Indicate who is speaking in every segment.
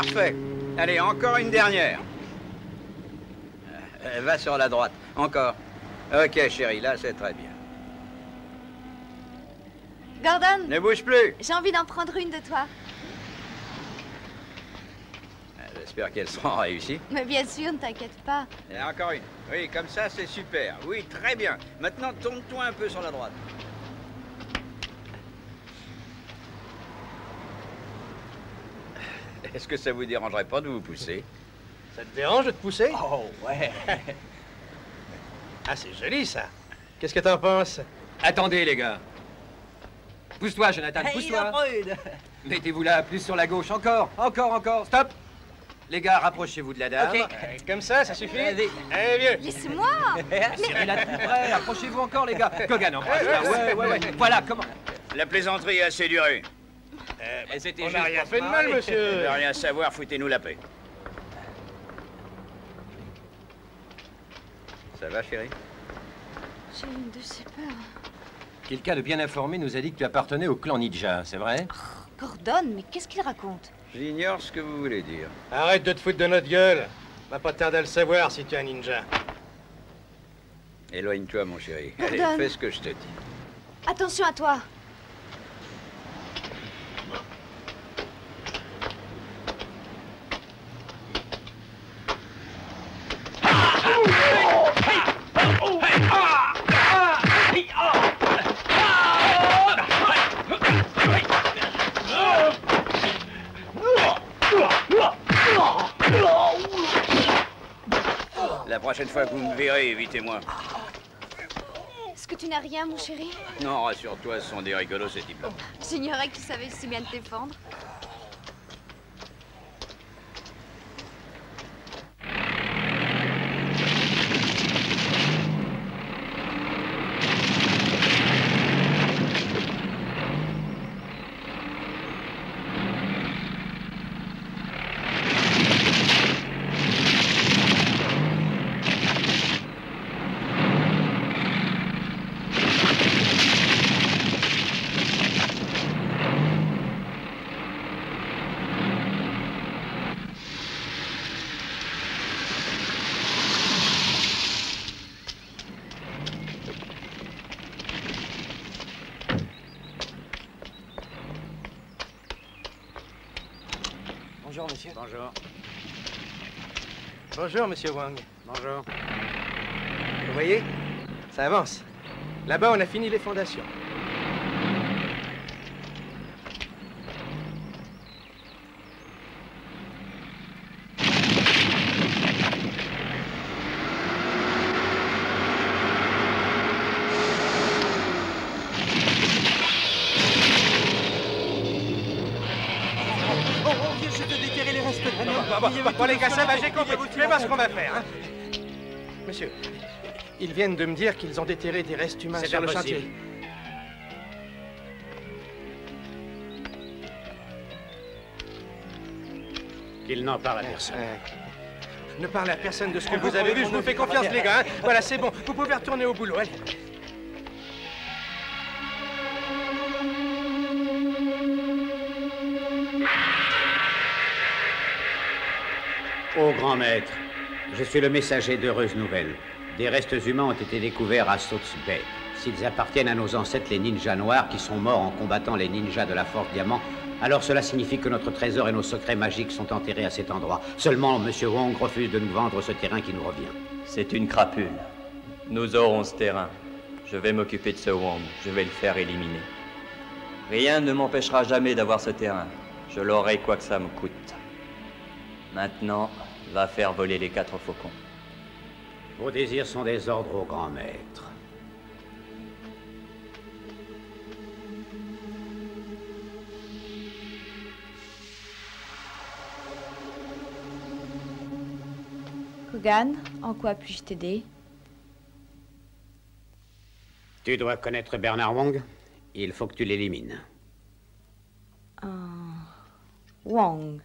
Speaker 1: Parfait. Allez, encore une dernière. Va sur la droite. Encore. Ok, chérie, là, c'est très bien.
Speaker 2: Gordon!
Speaker 1: Ne bouge plus!
Speaker 2: J'ai envie d'en prendre une de toi.
Speaker 1: J'espère qu'elles seront réussies.
Speaker 2: Mais bien sûr, ne t'inquiète pas.
Speaker 1: Et encore une. Oui, comme ça, c'est super. Oui, très bien. Maintenant, tourne-toi un peu sur la droite. Est-ce que ça vous dérangerait pas de vous pousser?
Speaker 3: Ça te dérange de te pousser?
Speaker 1: Oh, ouais.
Speaker 3: Ah, c'est joli, ça. Qu'est-ce que t'en penses?
Speaker 4: Attendez, les gars. Pousse-toi, Jonathan, pousse-toi. Mettez-vous là, plus sur la gauche. Encore, encore. Stop. Les gars, rapprochez-vous de la dame.
Speaker 3: OK. Comme ça suffit? Allez, vieux.
Speaker 2: Laisse-moi!
Speaker 4: Serrez-la tout près, approchez-vous encore, les gars. Kogan, embrasse-la. Ouais. Voilà, comment?
Speaker 1: La plaisanterie a assez duré.
Speaker 3: On n'a rien fait de mal, monsieur.
Speaker 1: Vous ne rien savoir, foutez-nous la paix. Ça va, chérie?
Speaker 2: J'ai une de ces peurs.
Speaker 4: Quelqu'un de bien informé nous a dit que tu appartenais au clan Ninja, c'est vrai?
Speaker 2: Oh, Gordon, mais qu'est-ce qu'il raconte?
Speaker 1: J'ignore ce que vous voulez dire.
Speaker 3: Arrête de te foutre de notre gueule. On va pas tarder à le savoir si tu es un ninja.
Speaker 1: Éloigne-toi, mon chéri.
Speaker 2: Gordon.
Speaker 1: Allez, fais ce que je te dis.
Speaker 2: Attention à toi.
Speaker 1: La prochaine fois que vous me verrez, évitez-moi.
Speaker 2: Est-ce que tu n'as rien, mon chéri?
Speaker 1: Non, rassure-toi, ce sont des rigolos, ces types-là.
Speaker 2: J'ignorais que tu savais si bien te défendre.
Speaker 4: Bonjour, monsieur.
Speaker 1: Bonjour.
Speaker 3: Bonjour, monsieur Wang.
Speaker 1: Bonjour.
Speaker 3: Vous voyez? Ça avance. Là-bas, on a fini les fondations. Bon, les gars, ça va, j'ai compris. Tu vas voir ce qu'on va faire. Hein? Monsieur, ils viennent de me dire qu'ils ont déterré des restes humains sur le chantier.
Speaker 1: Qu'il n'en parle à personne.
Speaker 3: Ne parlez à personne de ce que vous avez vu. Je vous fais confiance, les gars. Hein? Voilà, c'est bon. Vous pouvez retourner au boulot. Allez.
Speaker 5: Ô grand maître, je suis le messager d'heureuses nouvelles. Des restes humains ont été découverts à South Bay. S'ils appartiennent à nos ancêtres, les ninjas noirs, qui sont morts en combattant les ninjas de la Force Diamant, alors cela signifie que notre trésor et nos secrets magiques sont enterrés à cet endroit. Seulement, M. Wong refuse de nous vendre ce terrain qui nous revient.
Speaker 6: C'est une crapule. Nous aurons ce terrain. Je vais m'occuper de ce Wong. Je vais le faire éliminer. Rien ne m'empêchera jamais d'avoir ce terrain. Je l'aurai quoi que ça me coûte. Maintenant, va faire voler les 4 faucons.
Speaker 5: Vos désirs sont des ordres au grand maître.
Speaker 2: Kogan, en quoi puis-je t'aider?
Speaker 5: Tu dois connaître Bernard Wong. Il faut que tu l'élimines.
Speaker 2: Wong.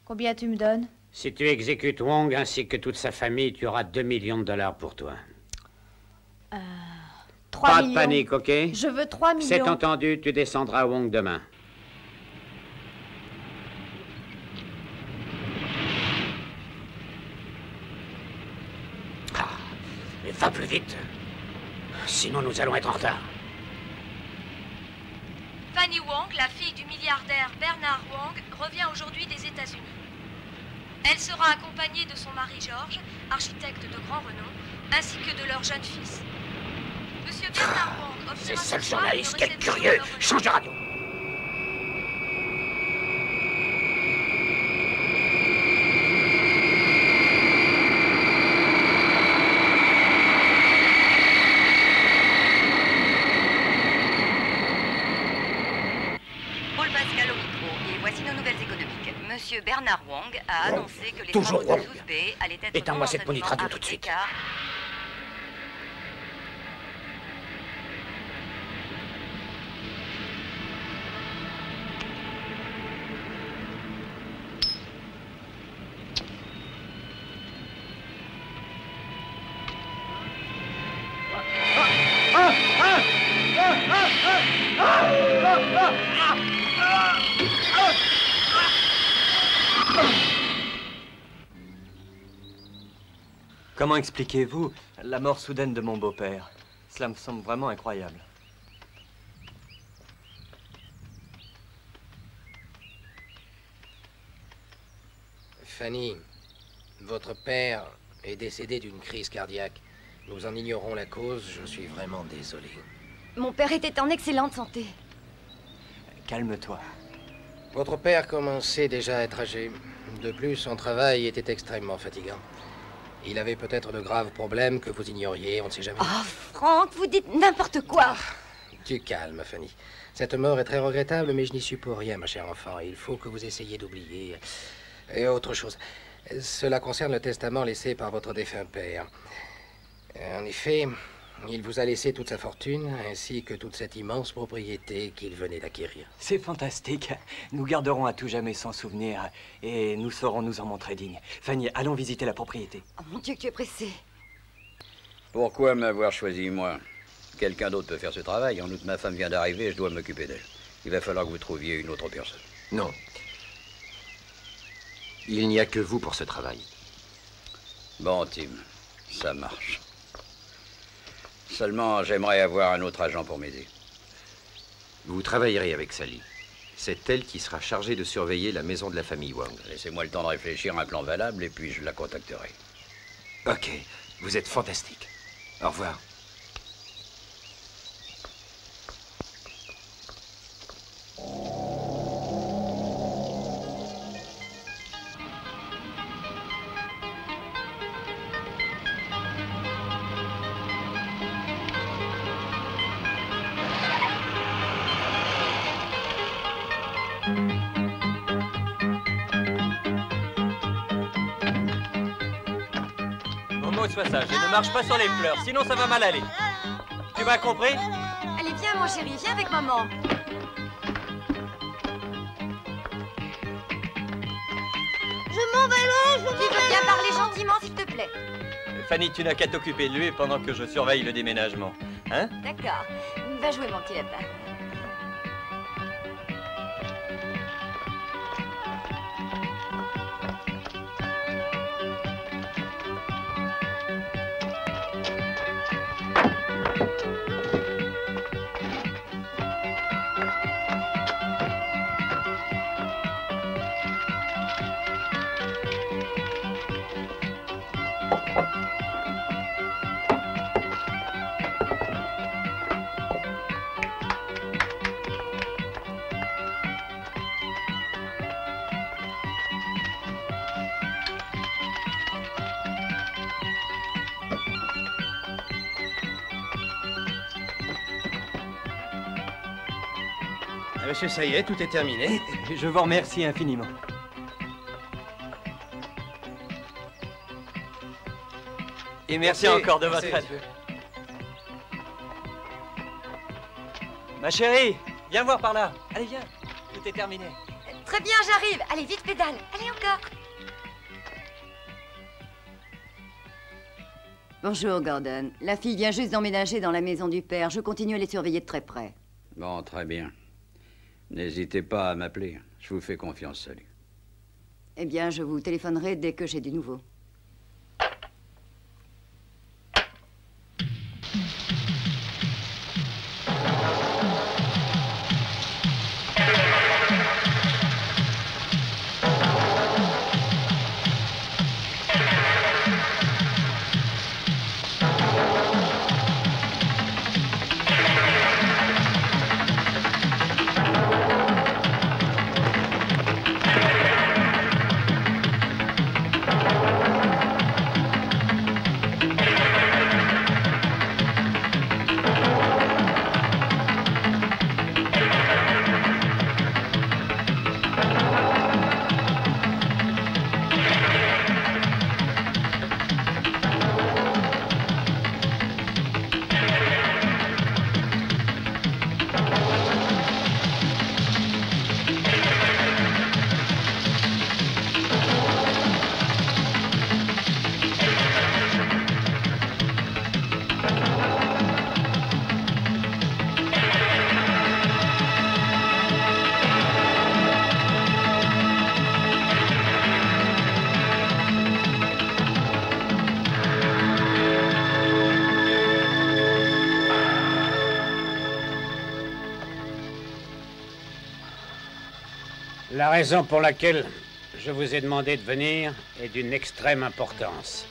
Speaker 2: Combien tu me donnes?
Speaker 5: Si tu exécutes Wong ainsi que toute sa famille, tu auras 2 millions de dollars pour toi.
Speaker 2: 3
Speaker 5: Pas
Speaker 2: millions.
Speaker 5: de panique, OK?
Speaker 2: Je veux 3 millions.
Speaker 5: C'est entendu, tu descendras à Wong demain. Va plus vite. Sinon, nous allons être en retard.
Speaker 7: Fanny Wang, la fille du milliardaire Bernard Wang, revient aujourd'hui des États-Unis. Elle sera accompagnée de son mari George, architecte de grand renom, ainsi que de leur jeune fils. Monsieur Bernard Wang obtient
Speaker 5: Ces
Speaker 7: ce
Speaker 5: seuls
Speaker 7: soir
Speaker 5: journalistes,
Speaker 7: une
Speaker 5: quel
Speaker 7: réception
Speaker 5: curieux.
Speaker 7: dans leur
Speaker 5: Change de radio.
Speaker 8: Paul Pascal au micro, et voici nos nouvelles économiques. Monsieur Bernard Wang a annoncé que les
Speaker 5: Toujours
Speaker 8: travaux de
Speaker 5: Wang.
Speaker 8: South Bay allaient être
Speaker 5: Éteins-moi cette
Speaker 8: momentanément
Speaker 5: monite radio tout de
Speaker 8: arrêtés
Speaker 5: suite.
Speaker 8: car
Speaker 6: Comment expliquez-vous la mort soudaine de mon beau-père? Cela me semble vraiment incroyable.
Speaker 3: Fanny, votre père est décédé d'une crise cardiaque. Nous en ignorons la cause, je suis vraiment désolé.
Speaker 8: mon père était en excellente santé.
Speaker 6: Calme-toi.
Speaker 3: Votre père commençait déjà à être âgé. De plus, son travail était extrêmement fatigant. Il avait peut-être de graves problèmes que vous ignoriez, on ne sait jamais.
Speaker 8: Oh, Franck, vous dites n'importe quoi.
Speaker 3: Tu calmes, Fanny. Cette mort est très regrettable, mais je n'y suis pour rien, ma chère enfant. Il faut que vous essayiez d'oublier. Et autre chose, cela concerne le testament laissé par votre défunt père. En effet, il vous a laissé toute sa fortune, ainsi que toute cette immense propriété qu'il venait d'acquérir.
Speaker 6: C'est fantastique. Nous garderons à tout jamais son souvenir et nous saurons nous en montrer dignes. Fanny, allons visiter la propriété.
Speaker 8: Oh mon Dieu, que tu es pressé.
Speaker 1: Pourquoi m'avoir choisi, moi? Quelqu'un d'autre peut faire ce travail. En outre, ma femme vient d'arriver et je dois m'occuper d'elle. Il va falloir que vous trouviez une autre personne.
Speaker 9: Non. Il n'y a que vous pour ce travail.
Speaker 1: Bon, Tim, ça marche. Seulement, j'aimerais avoir un autre agent pour m'aider.
Speaker 9: Vous travaillerez avec Sally. C'est elle qui sera chargée de surveiller la maison de la famille Wang.
Speaker 1: Laissez-moi le temps de réfléchir à un plan valable et puis je la contacterai.
Speaker 9: Ok, vous êtes fantastique. Au revoir.
Speaker 6: Momo, sois sage et ne marche pas sur les fleurs, sinon ça va mal aller. Tu m'as compris?
Speaker 8: Allez, viens, mon chéri, viens avec maman. Je m'en vais là, je veux bien parler gentiment, s'il te plaît.
Speaker 6: Fanny, tu n'as qu'à t'occuper de lui pendant que je surveille le déménagement. Hein?
Speaker 8: D'accord. Va jouer, mon petit lapin.
Speaker 3: Monsieur, ça y est, tout est terminé.
Speaker 6: Je vous remercie infiniment. Et merci encore de votre aide. Ma chérie, viens voir par là. Allez, viens. Tout est terminé.
Speaker 8: Très bien, j'arrive. Allez, vite, pédale. Allez, encore. Bonjour, Gordon. La fille vient juste d'emménager dans la maison du père. Je continue à les surveiller de très près.
Speaker 1: Bon, très bien. N'hésitez pas à m'appeler. Je vous fais confiance, salut.
Speaker 8: Eh bien, je vous téléphonerai dès que j'ai du nouveau.
Speaker 5: La raison pour laquelle je vous ai demandé de venir est d'une extrême importance.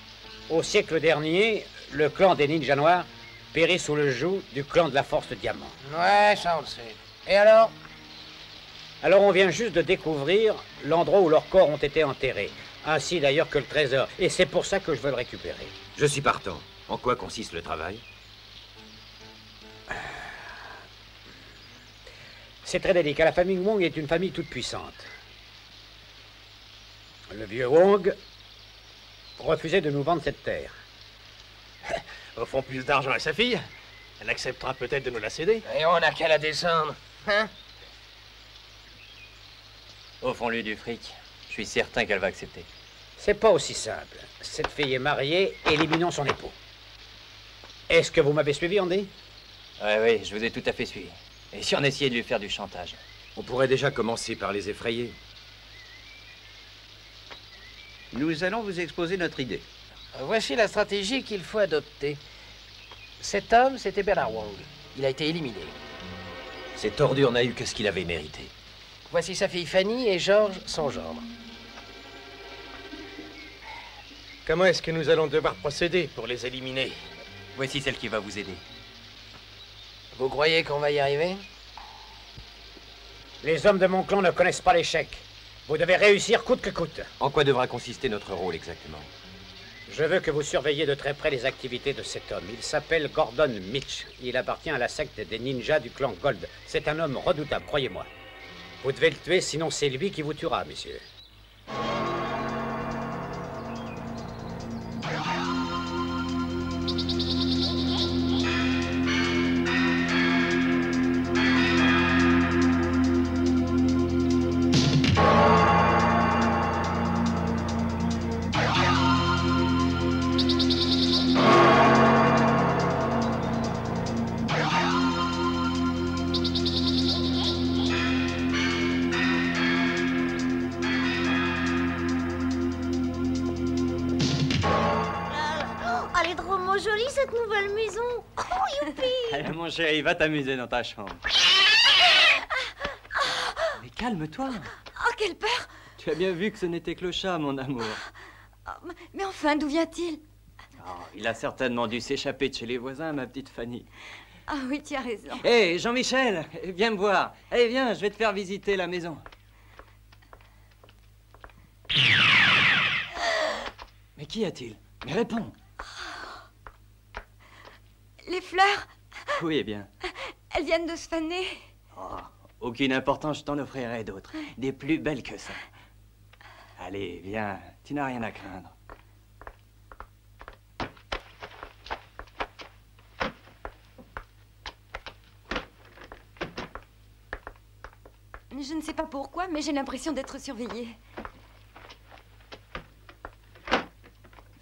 Speaker 5: Au siècle dernier, le clan des ninjas noirs périt sous le joug du clan de la Force de Diamant.
Speaker 3: Ouais, ça on le sait. Et alors?
Speaker 5: Alors on vient juste de découvrir l'endroit où leurs corps ont été enterrés, ainsi d'ailleurs que le trésor, et c'est pour ça que je veux le récupérer.
Speaker 9: Je suis partant. En quoi consiste le travail?
Speaker 5: C'est très délicat. La famille Wong est une famille toute puissante. Le vieux Wong refusait de nous vendre cette terre.
Speaker 10: Offrons plus d'argent à sa fille. Elle acceptera peut-être de nous la céder.
Speaker 3: Et on n'a qu'à la descendre, hein?
Speaker 6: Offrons-lui du fric. Je suis certain qu'elle va accepter.
Speaker 5: C'est pas aussi simple. Cette fille est mariée, éliminons son époux. Est-ce que vous m'avez suivi, Andy?
Speaker 6: Oui, je vous ai tout à fait suivi. Et si on essayait de lui faire du chantage?
Speaker 9: On pourrait déjà commencer par les effrayer.
Speaker 1: Nous allons vous exposer notre idée.
Speaker 3: Voici la stratégie qu'il faut adopter. Cet homme, c'était Bernard Wong. Il a été éliminé.
Speaker 9: Cette ordure n'a eu que ce qu'il avait mérité.
Speaker 3: Voici sa fille Fanny et Georges, son gendre.
Speaker 10: Comment est-ce que nous allons devoir procéder pour les éliminer?
Speaker 6: Voici celle qui va vous aider.
Speaker 3: Vous croyez qu'on va y arriver?
Speaker 5: Les hommes de mon clan ne connaissent pas l'échec. Vous devez réussir coûte que coûte.
Speaker 9: En quoi devra consister notre rôle exactement?
Speaker 5: Je veux que vous surveilliez de très près les activités de cet homme. Il s'appelle Gordon Mitch. Il appartient à la secte des ninjas du clan Gold. C'est un homme redoutable, croyez-moi. Vous devez le tuer, sinon c'est lui qui vous tuera, messieurs.
Speaker 11: Jolie cette nouvelle maison. Oh, youpi!
Speaker 6: Allez, mon chéri, va t'amuser dans ta chambre. Mais calme-toi.
Speaker 8: Oh, quelle peur!
Speaker 6: Tu as bien vu que ce n'était que le chat, mon amour.
Speaker 8: Oh, mais enfin, d'où vient-il?
Speaker 6: Oh, il a certainement dû s'échapper de chez les voisins, ma petite Fanny.
Speaker 8: Ah oui, tu as raison.
Speaker 6: Hé, Jean-Michel, viens me voir. Allez, viens, je vais te faire visiter la maison. Mais qu'y a-t-il? Mais réponds.
Speaker 8: Les fleurs?
Speaker 6: Oui, eh bien.
Speaker 8: Elles viennent de se faner.
Speaker 6: Oh, aucune importance, je t'en offrirai d'autres. Des plus belles que ça. Allez, viens, tu n'as rien à craindre.
Speaker 8: Je ne sais pas pourquoi, mais j'ai l'impression d'être surveillée.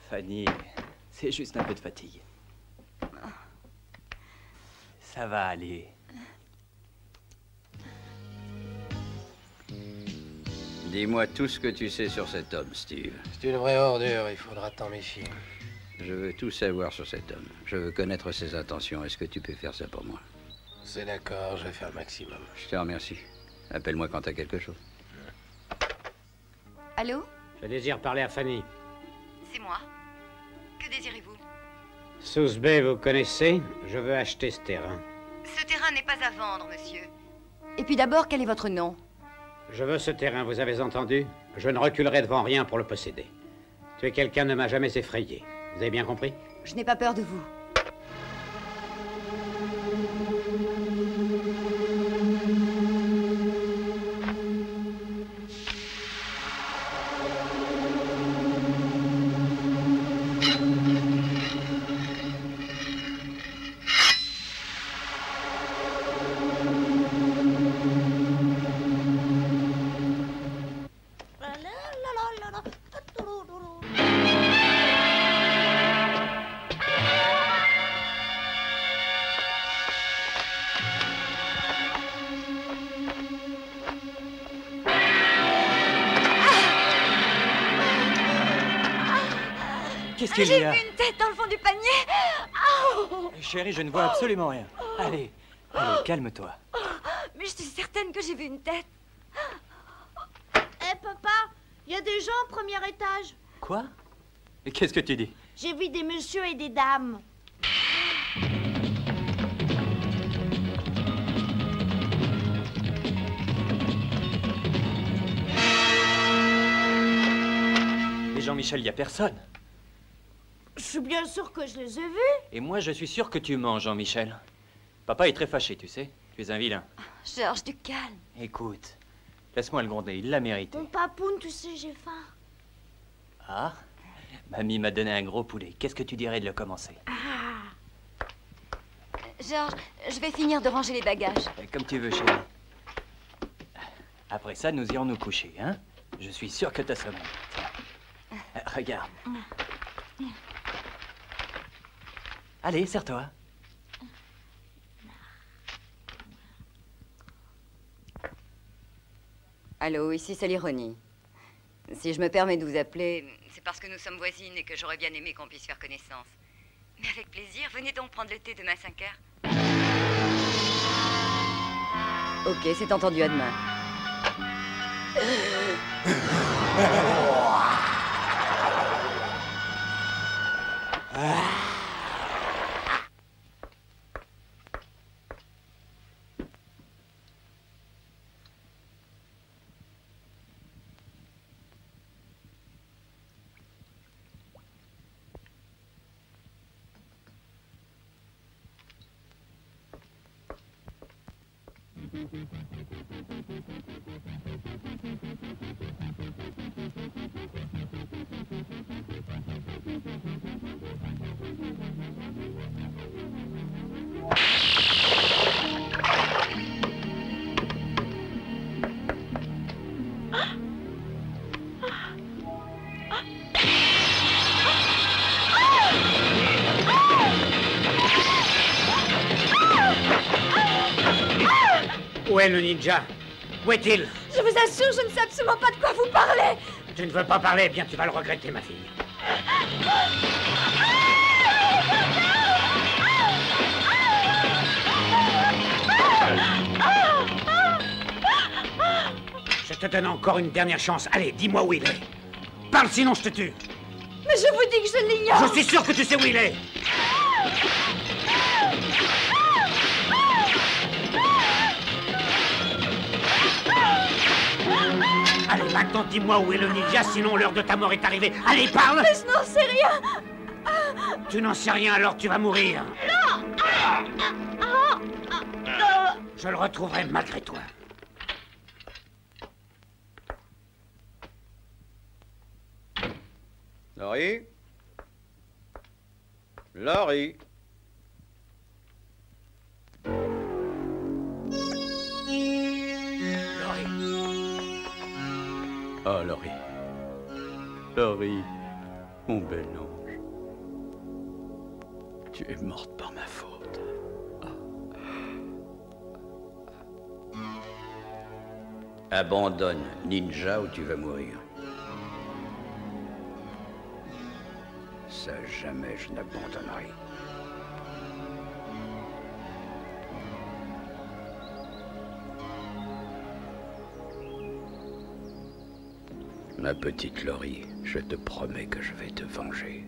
Speaker 6: Fanny, c'est juste un peu de fatigue. Ça va aller.
Speaker 1: Dis-moi tout ce que tu sais sur cet homme, Steve.
Speaker 3: C'est une vraie ordure, il faudra t'en méfier.
Speaker 1: Je veux tout savoir sur cet homme. Je veux connaître ses intentions. Est-ce que tu peux faire ça pour moi?
Speaker 3: C'est d'accord, je vais faire le maximum.
Speaker 1: Je te remercie. Appelle-moi quand t'as quelque chose.
Speaker 8: Allô?
Speaker 5: Je désire parler à Fanny.
Speaker 8: C'est moi. Que désirez-vous?
Speaker 5: South Bay, vous connaissez? Je veux acheter ce terrain.
Speaker 8: Ce terrain n'est pas à vendre, monsieur. Et puis d'abord, quel est votre nom?
Speaker 5: Je veux ce terrain, vous avez entendu? Je ne reculerai devant rien pour le posséder. Tuer quelqu'un ne m'a jamais effrayé. Vous avez bien compris?
Speaker 8: Je n'ai pas peur de vous.
Speaker 6: Qu'est-ce qu'il y a?
Speaker 8: J'ai vu une tête dans le fond du panier. Oh!
Speaker 6: Chérie, je ne vois absolument rien. Allez, allez, calme-toi.
Speaker 8: Mais je suis certaine que j'ai vu une tête.
Speaker 11: Il y a des gens au premier étage.
Speaker 6: Quoi? Et qu'est-ce que tu dis?
Speaker 11: J'ai vu des messieurs et des dames.
Speaker 6: Et Jean-Michel, il n'y a personne.
Speaker 11: Je suis bien sûr que je les ai vus.
Speaker 6: Et moi, je suis sûr que tu mens, Jean-Michel. Papa est très fâché, tu sais. Tu es un vilain.
Speaker 8: Georges, du calme.
Speaker 6: Écoute, laisse-moi le gronder, il l'a mérité.
Speaker 11: Mon papoune, tu sais, j'ai faim.
Speaker 6: Ah? Mamie m'a donné un gros poulet. Qu'est-ce que tu dirais de le commencer?
Speaker 8: Georges, je vais finir de ranger les bagages.
Speaker 6: Comme tu veux, chérie. Après ça, nous irons nous coucher, hein? Je suis sûr que t'as sommeil. Regarde. Allez, serre-toi.
Speaker 8: Allô, ici c'est l'ironie. Si je me permets de vous appeler, c'est parce que nous sommes voisines et que j'aurais bien aimé qu'on puisse faire connaissance. Mais avec plaisir, venez donc prendre le thé demain 5 heures. Ok, c'est entendu, à demain.
Speaker 5: Où est le ninja? Où est-il?
Speaker 11: Je vous assure, je ne sais absolument pas de quoi vous parlez.
Speaker 5: Tu ne veux pas parler? Eh bien, tu vas le regretter, ma fille. Je te donne encore une dernière chance. Allez, dis-moi où il est. Parle, sinon je te tue.
Speaker 11: Mais je vous dis que je l'ignore.
Speaker 5: Je suis sûr que tu sais où il est. Allez, maintenant, dis-moi où est le ninja, sinon l'heure de ta mort est arrivée. Allez, parle!
Speaker 11: Mais je n'en sais rien.
Speaker 5: Tu n'en sais rien, alors tu vas mourir.
Speaker 11: Non.
Speaker 5: Je le retrouverai malgré toi.
Speaker 1: Laurie? Laurie? Oh, Laurie. Laurie, mon bel ange. Tu es morte par ma faute. Abandonne Ninja ou tu vas mourir. Ça, jamais je n'abandonnerai. Ma petite Laurie, je te promets que je vais te venger.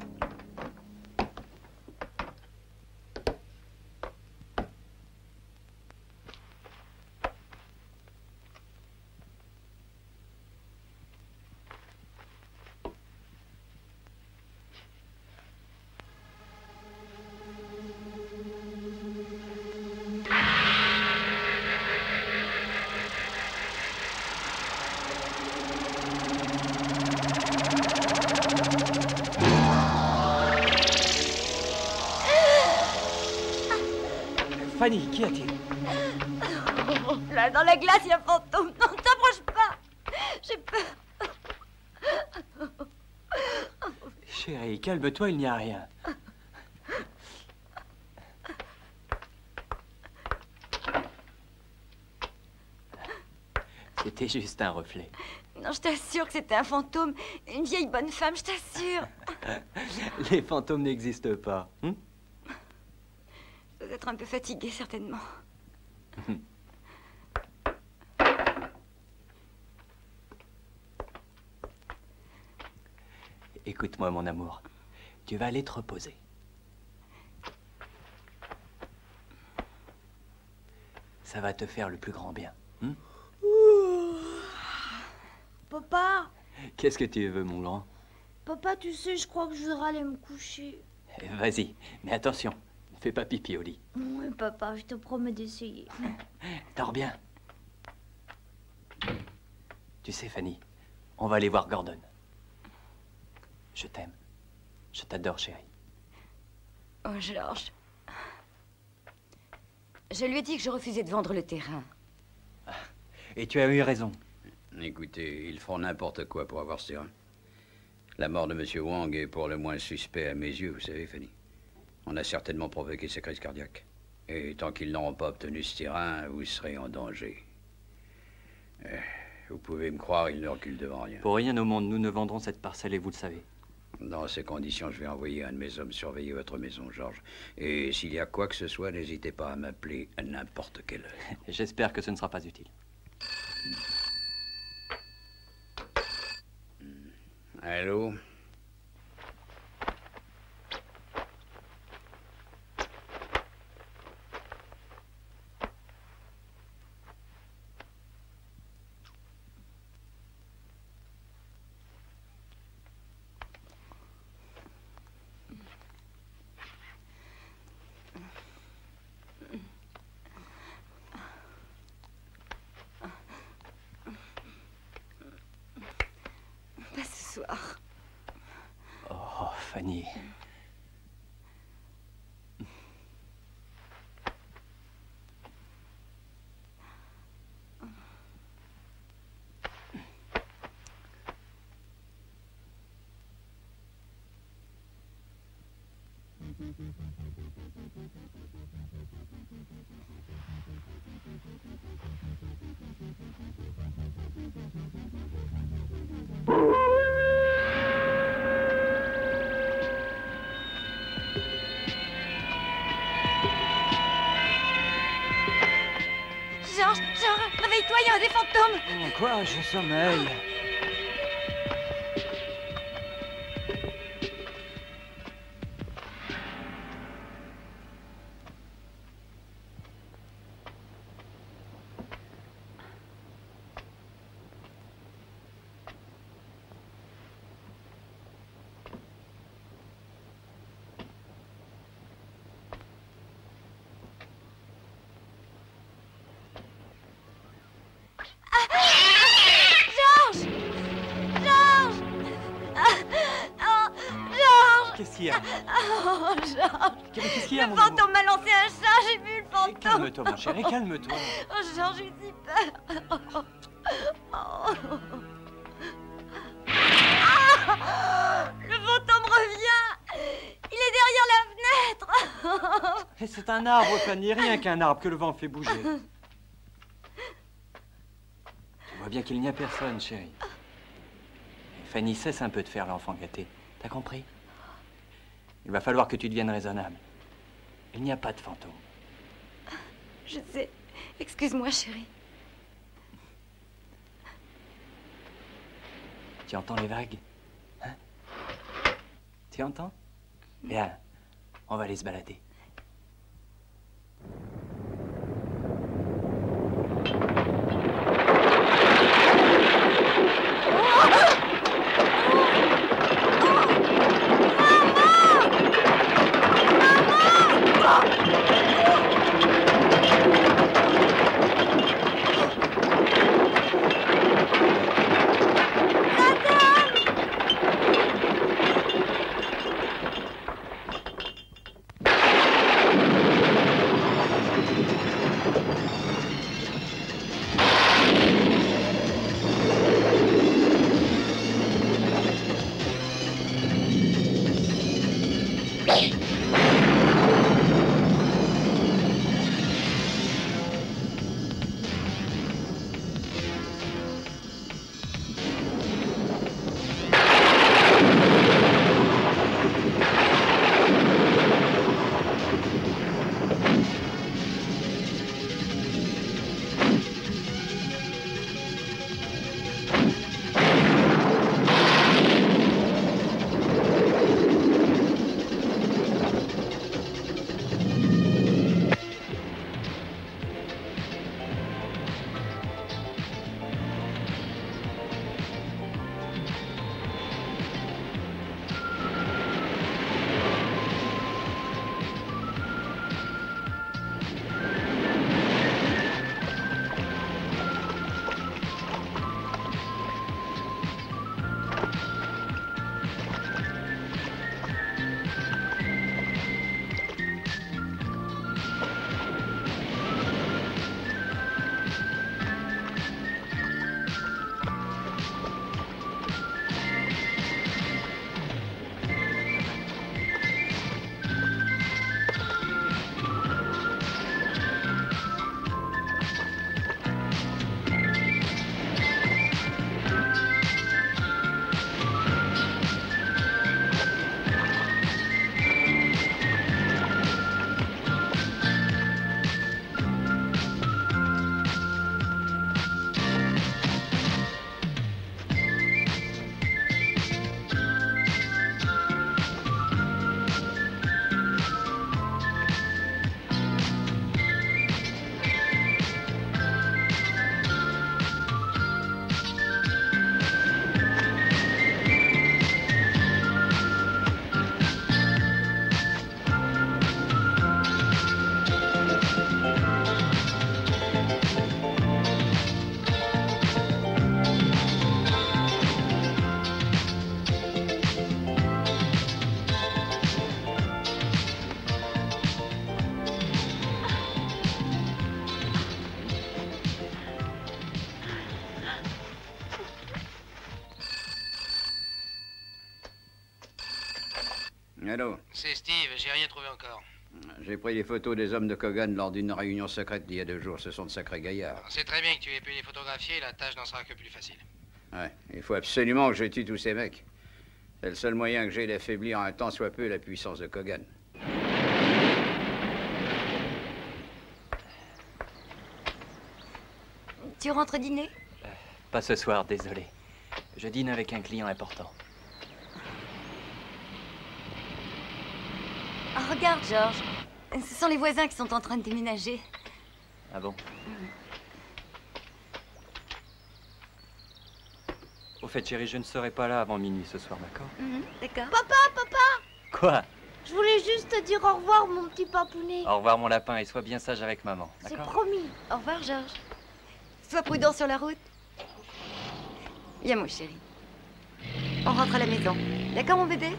Speaker 6: Fanny, qu'y a-t-il?
Speaker 11: Oh, là, dans la glace, il y a un fantôme. Non, ne t'approche pas. J'ai peur.
Speaker 6: Chérie, calme-toi, il n'y a rien. C'était juste un reflet.
Speaker 8: Non, je t'assure que c'était un fantôme. Une vieille bonne femme, je t'assure.
Speaker 6: Les fantômes n'existent pas. Hein?
Speaker 8: Vous êtes un peu fatigué, certainement.
Speaker 6: Écoute-moi, mon amour. Tu vas aller te reposer. Ça va te faire le plus grand bien. Hein?
Speaker 11: Papa,
Speaker 6: Qu'est-ce que tu veux, mon grand?
Speaker 11: papa, tu sais, je crois que je voudrais aller me coucher.
Speaker 6: Vas-y, mais attention, ne fais pas pipi au lit.
Speaker 11: Oui, papa, je te promets d'essayer.
Speaker 6: Dors bien. Tu sais, Fanny, on va aller voir Gordon. Je t'aime. Je t'adore, chérie.
Speaker 8: Oh, Georges. Je lui ai dit que je refusais de vendre le terrain.
Speaker 6: Et tu as eu raison.
Speaker 1: Écoutez, ils feront n'importe quoi pour avoir ce terrain. La mort de M. Wang est pour le moins suspect à mes yeux, vous savez, Fanny. On a certainement provoqué sa crise cardiaque. Et tant qu'ils n'auront pas obtenu ce terrain, vous serez en danger. Vous pouvez me croire, ils ne reculent devant rien.
Speaker 6: Pour rien au monde, nous ne vendrons cette parcelle et vous le savez.
Speaker 1: Dans ces conditions, je vais envoyer un de mes hommes surveiller votre maison, Georges. Et s'il y a quoi que ce soit, n'hésitez pas à m'appeler à n'importe quelle heure.
Speaker 6: J'espère que ce ne sera pas utile.
Speaker 1: Allô?
Speaker 8: Pas ce soir.
Speaker 6: Oh, Fanny.
Speaker 11: Georges, réveille-toi, il y a des fantômes.
Speaker 6: Quoi? Je sommeille.
Speaker 11: Georges! Georges! Georges!
Speaker 6: Qu'est-ce qu'il y a?
Speaker 11: Oh, Georges!
Speaker 6: Qu'est-ce qu'il y a,
Speaker 11: Le
Speaker 6: mon
Speaker 11: fantôme m'a lancé un chat, j'ai vu le fantôme!
Speaker 6: Calme-toi, ma chérie, calme-toi.
Speaker 11: Oh, Georges, j'ai si peur! Oh. Ah! Le fantôme revient! Il est derrière la fenêtre!
Speaker 6: Et c'est un arbre, Fanny, rien qu'un arbre que le vent fait bouger. Tu vois bien qu'il n'y a personne, chérie. Et Fanny, cesse un peu de faire l'enfant gâté. T'as compris? Il va falloir que tu deviennes raisonnable. Il n'y a pas de fantôme.
Speaker 8: Je sais. Excuse-moi, chérie.
Speaker 6: Tu entends les vagues? Hein? Tu entends? Bien, on va aller se balader.
Speaker 1: Allô?
Speaker 3: C'est Steve, j'ai rien trouvé encore.
Speaker 1: J'ai pris les photos des hommes de Kogan lors d'une réunion secrète d'il y a 2 jours. Ce sont de sacrés gaillards.
Speaker 3: C'est très bien que tu aies pu les photographier, la tâche n'en sera que plus facile.
Speaker 1: Ouais, il faut absolument que je tue tous ces mecs. C'est le seul moyen que j'ai d'affaiblir un tant soit peu la puissance de Kogan.
Speaker 8: Tu rentres dîner?
Speaker 6: Pas ce soir, désolé. Je dîne avec un client important.
Speaker 8: Oh, regarde, George. Ce sont les voisins qui sont en train de déménager.
Speaker 6: Ah bon? Au fait, chérie, je ne serai pas là avant minuit ce soir, d'accord?
Speaker 8: D'accord.
Speaker 11: Papa!
Speaker 6: Quoi?
Speaker 11: Je voulais juste te dire au revoir, mon petit papounet.
Speaker 6: Au revoir, mon lapin, et sois bien sage avec maman,
Speaker 11: C'est
Speaker 6: d'accord?
Speaker 11: promis.
Speaker 8: Au revoir, Georges. Sois prudent sur la route. Viens, mon chéri. On rentre à la maison. D'accord, mon bébé?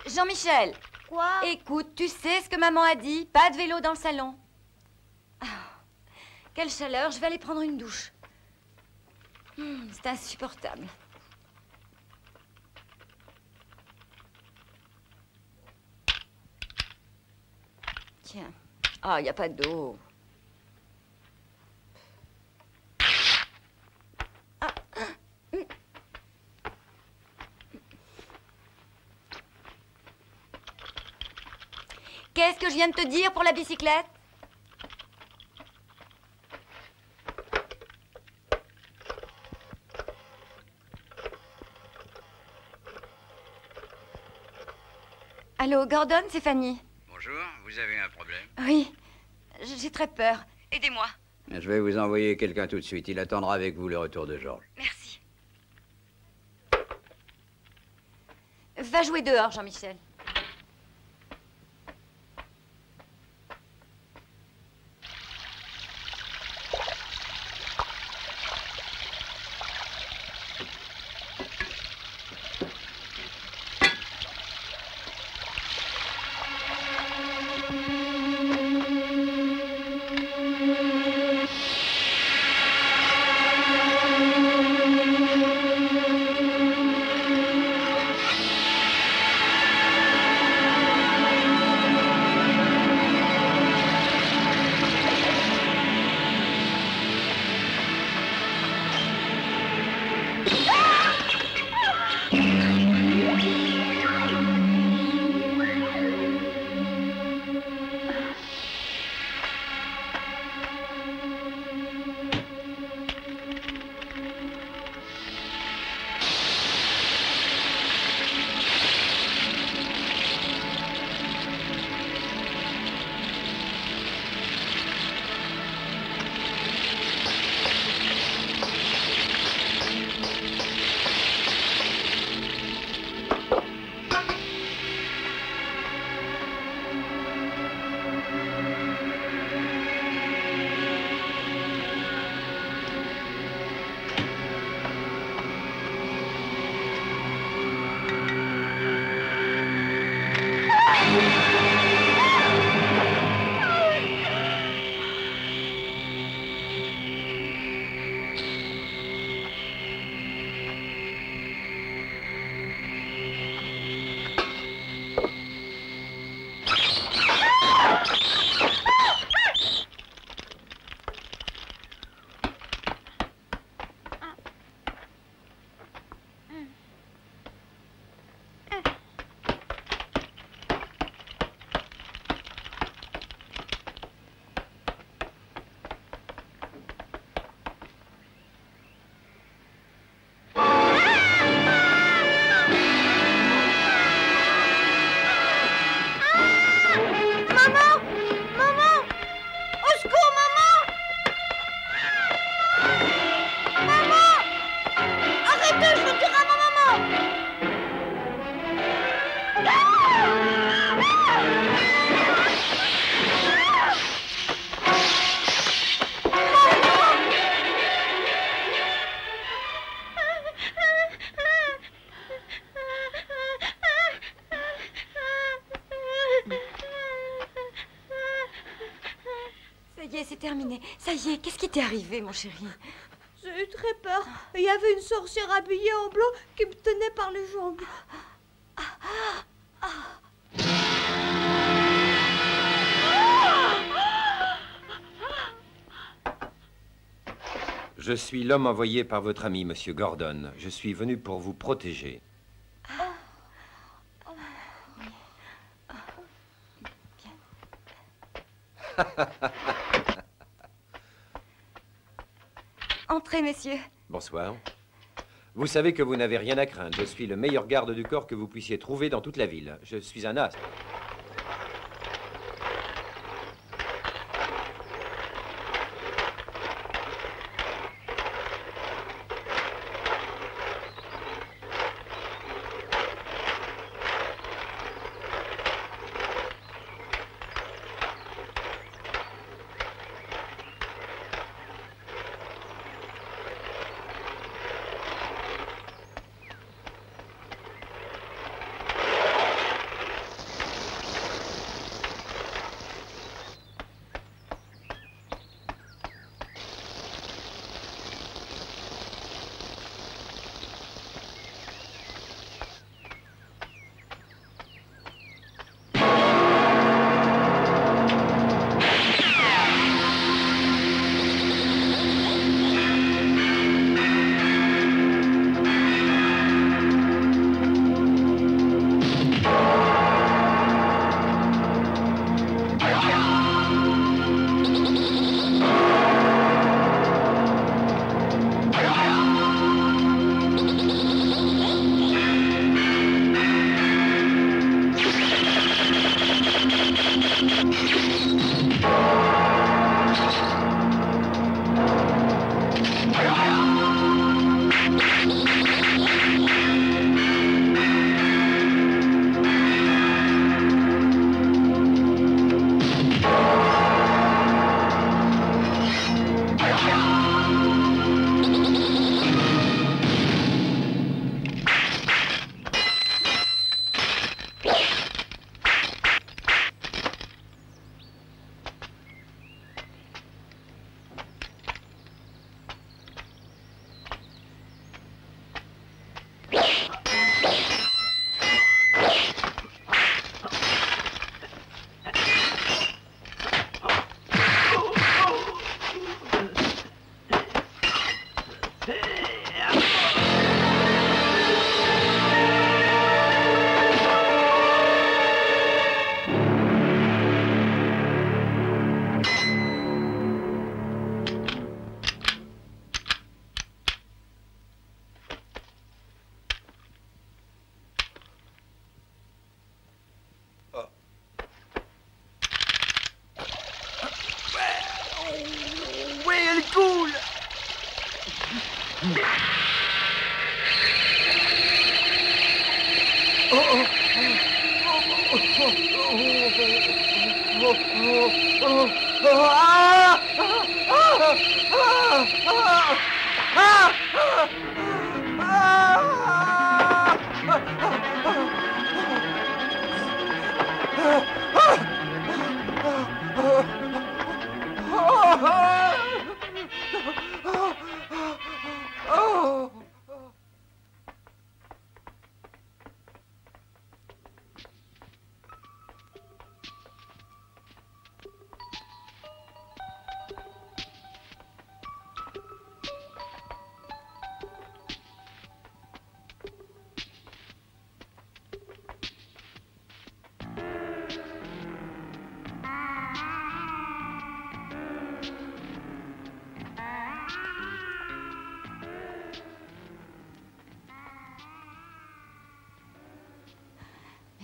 Speaker 8: Jean-Michel.
Speaker 11: Quoi?
Speaker 8: Écoute, tu sais ce que maman a dit? Pas de vélo dans le salon. Ah, quelle chaleur, je vais aller prendre une douche. C'est insupportable. Tiens. Ah, il n'y a pas d'eau. Qu'est-ce que je viens de te dire pour la bicyclette? Allô, Gordon, c'est Fanny.
Speaker 1: Bonjour, vous avez un problème?
Speaker 8: Oui, j'ai très peur. Aidez-moi.
Speaker 1: Je vais vous envoyer quelqu'un tout de suite. Il attendra avec vous le retour de Georges.
Speaker 8: Merci. Va jouer dehors, Jean-Michel. c'est terminé. Ça y est, qu'est-ce qui t'est arrivé, mon chéri?
Speaker 11: J'ai eu très peur. Il y avait une sorcière habillée en blanc qui me tenait par les jambes.
Speaker 9: Je suis l'homme envoyé par votre ami, Monsieur Gordon. Je suis venu pour vous protéger.
Speaker 8: Entrez, messieurs.
Speaker 9: Bonsoir. Vous savez que vous n'avez rien à craindre. Je suis le meilleur garde du corps que vous puissiez trouver dans toute la ville. Je suis un as.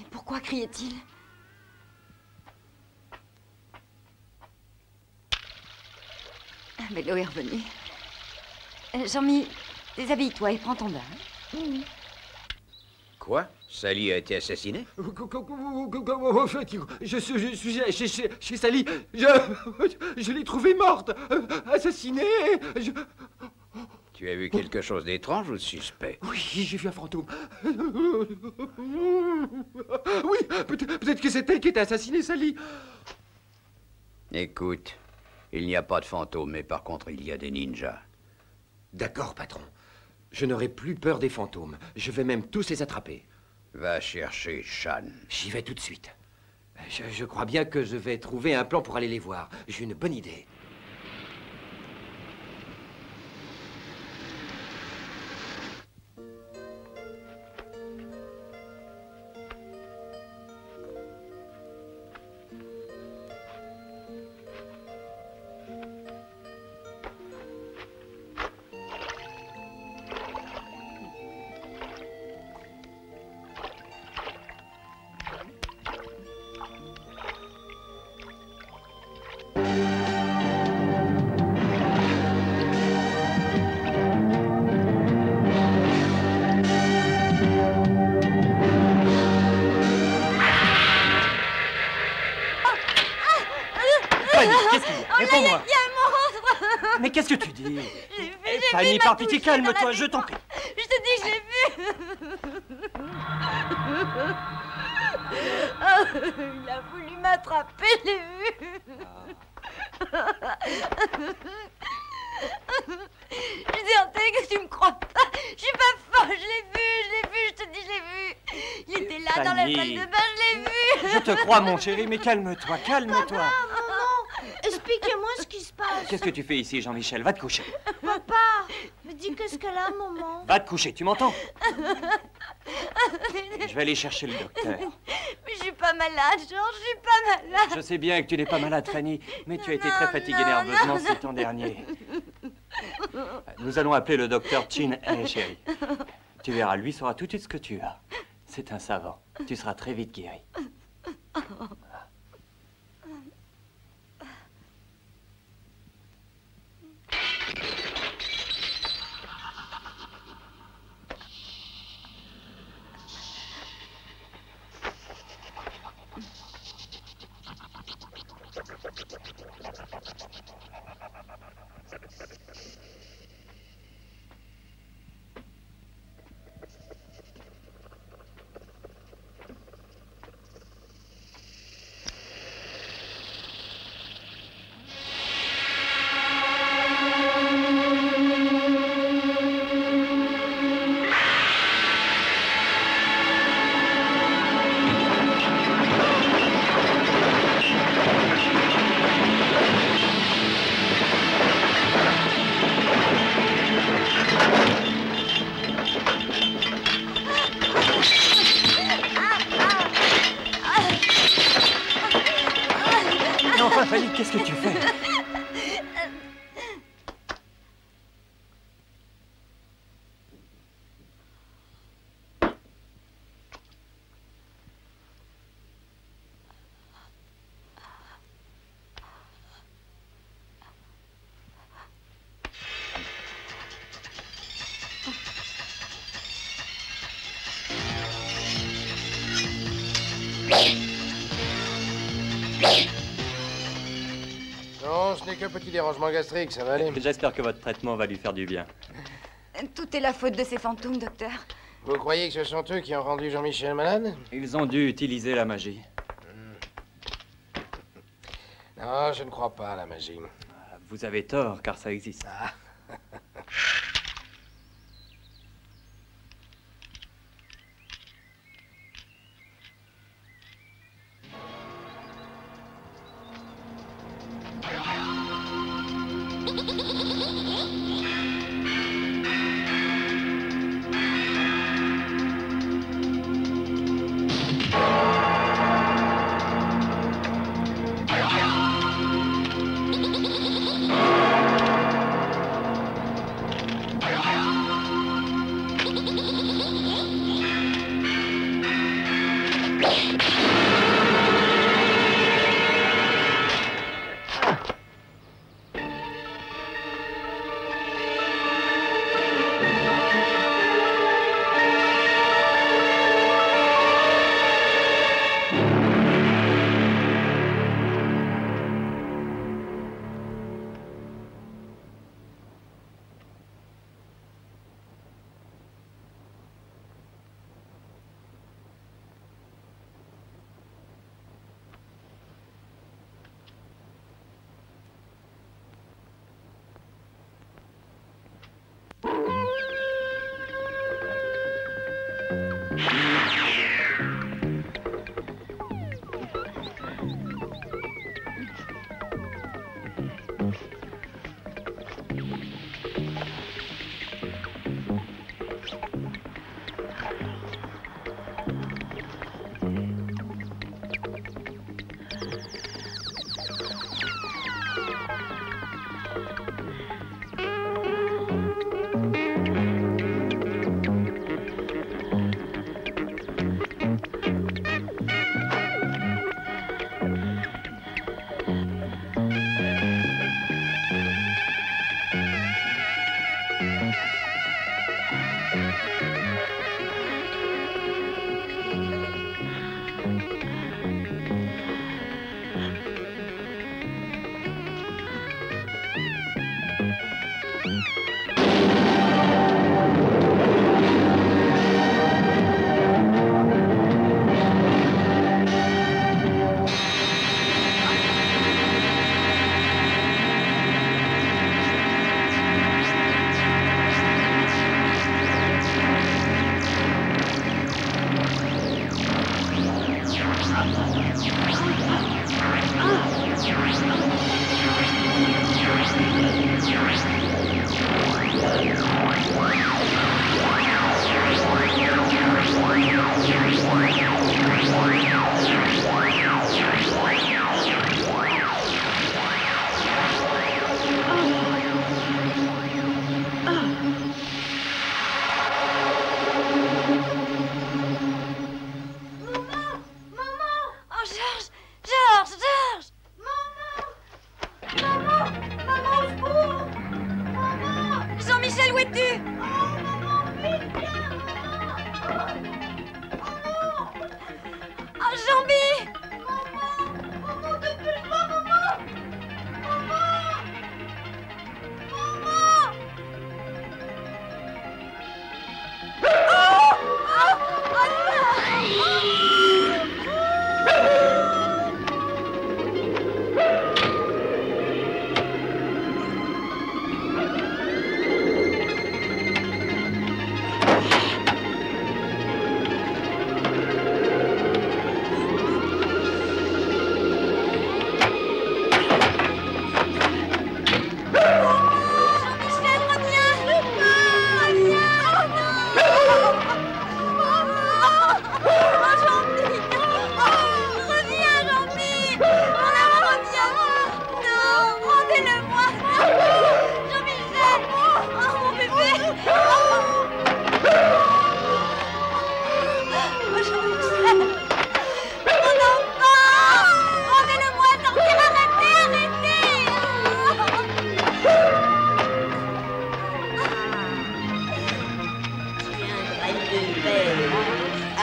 Speaker 8: Pourquoi criait-il? Mais l'eau est revenue. Jean-Mi, déshabille-toi et prends ton bain.
Speaker 1: Quoi? Sally a été assassinée?
Speaker 4: Je suis chez Sally. Je l'ai trouvée morte. Assassinée.
Speaker 1: Tu as vu quelque chose d'étrange ou de suspect?
Speaker 4: Oui, j'ai vu un fantôme. Oui, peut-être que c'est elle qui était assassinée, Sally.
Speaker 1: Écoute, Il n'y a pas de fantômes, mais par contre, il y a des ninjas.
Speaker 9: D'accord, patron. Je n'aurai plus peur des fantômes. Je vais même tous les attraper.
Speaker 1: Va chercher Shan.
Speaker 9: J'y vais tout de suite. Je crois bien que je vais trouver un plan pour aller les voir. J'ai une bonne idée.
Speaker 12: Réponds-moi. Il y a un monstre. Mais qu'est-ce que tu dis? Fanny, par pitié, calme-toi, je t'en prie.
Speaker 11: Je te dis que je l'ai vu. Il a voulu m'attraper, je l'ai vu. Je dis Ortega que tu me crois pas. Je suis pas folle, je l'ai vu, je te dis, je l'ai vu. Il était là dans la salle de bain, je l'ai vu.
Speaker 12: Je te crois, mon chéri, mais calme-toi, calme-toi.
Speaker 11: Maman, expliquez-moi ce qui se passe.
Speaker 12: Qu'est-ce que tu fais ici, Jean-Michel? Va te coucher.
Speaker 11: Papa, me dis qu'est-ce qu'elle a, maman.
Speaker 12: Va te coucher, tu m'entends? Je vais aller chercher le docteur.
Speaker 11: Mais je suis pas malade, Georges, je suis pas malade.
Speaker 12: Je sais bien que tu n'es pas malade, Fanny, mais tu as été très fatiguée nerveusement ces temps derniers. Nous allons appeler le docteur Chin, chérie. Tu verras, lui saura tout de suite ce que tu as. C'est un savant. Tu seras très vite guéri. Qu'est-ce que tu fais?
Speaker 3: Non, ce n'est qu'un petit dérangement gastrique, ça va aller.
Speaker 6: J'espère que votre traitement va lui faire du bien.
Speaker 8: Tout est la faute de ces fantômes, docteur.
Speaker 3: Vous croyez que ce sont eux qui ont rendu Jean-Michel malade?
Speaker 6: Ils ont dû utiliser la magie.
Speaker 3: Non, je ne crois pas à la magie.
Speaker 6: Vous avez tort, car ça existe.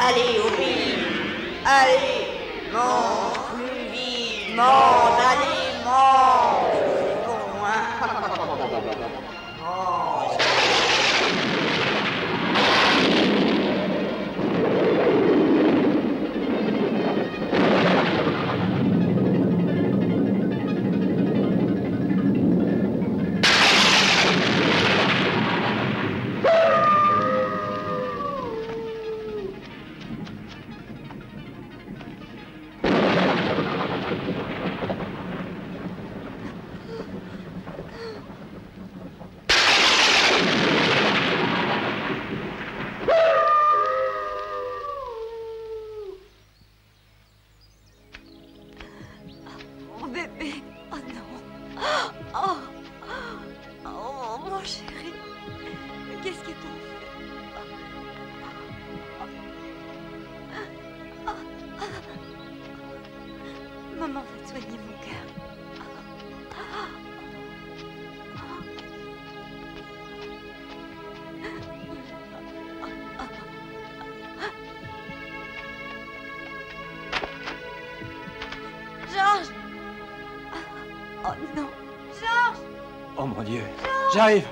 Speaker 11: Allez, oui. Allez, mange plus vite. Mange, allez, mange. C'est bon, hein. Mange.
Speaker 2: Bébé, oh non. Oh, oh mon chéri, qu'est-ce qu'ils t'ont fait? Maman va te soigner mon cœur. Georges! Oh non! Georges!
Speaker 12: Oh mon Dieu! J'arrive!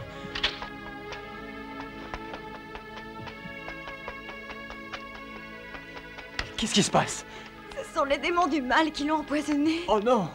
Speaker 12: Qu'est-ce qui se passe?
Speaker 2: Ce sont les démons du mal qui l'ont empoisonné.
Speaker 12: Oh non!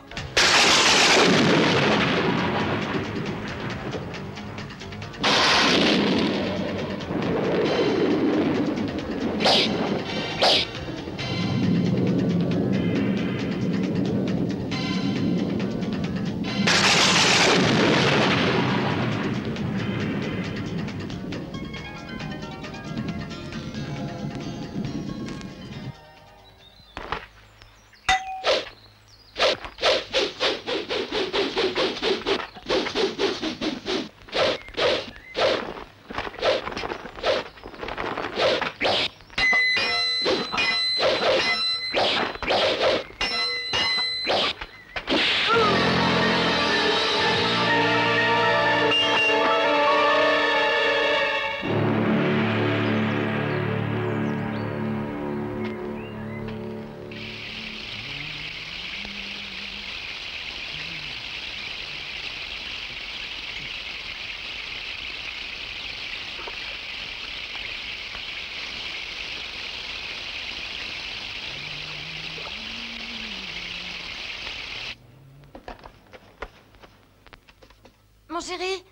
Speaker 11: chéri.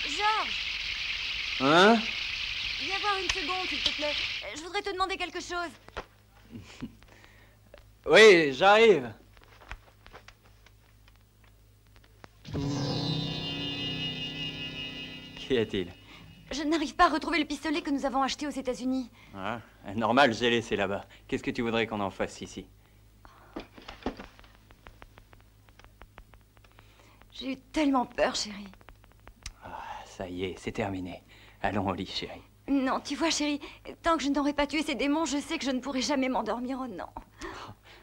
Speaker 11: Georges.
Speaker 12: Hein?
Speaker 11: Viens voir une seconde, s'il te plaît. Je voudrais te demander quelque chose.
Speaker 12: Oui, j'arrive. Qu'y a-t-il?
Speaker 11: Je n'arrive pas à retrouver le pistolet que nous avons acheté aux États-Unis.
Speaker 12: Ah, normal, j'ai laissé là-bas. Qu'est-ce que tu voudrais qu'on en fasse ici?
Speaker 11: J'ai eu tellement peur, chérie.
Speaker 12: Ah, ça y est, c'est terminé. Allons au lit, chérie.
Speaker 11: Non, tu vois, chérie, tant que je n'aurai pas tué ces démons, je sais que je ne pourrai jamais m'endormir, oh non.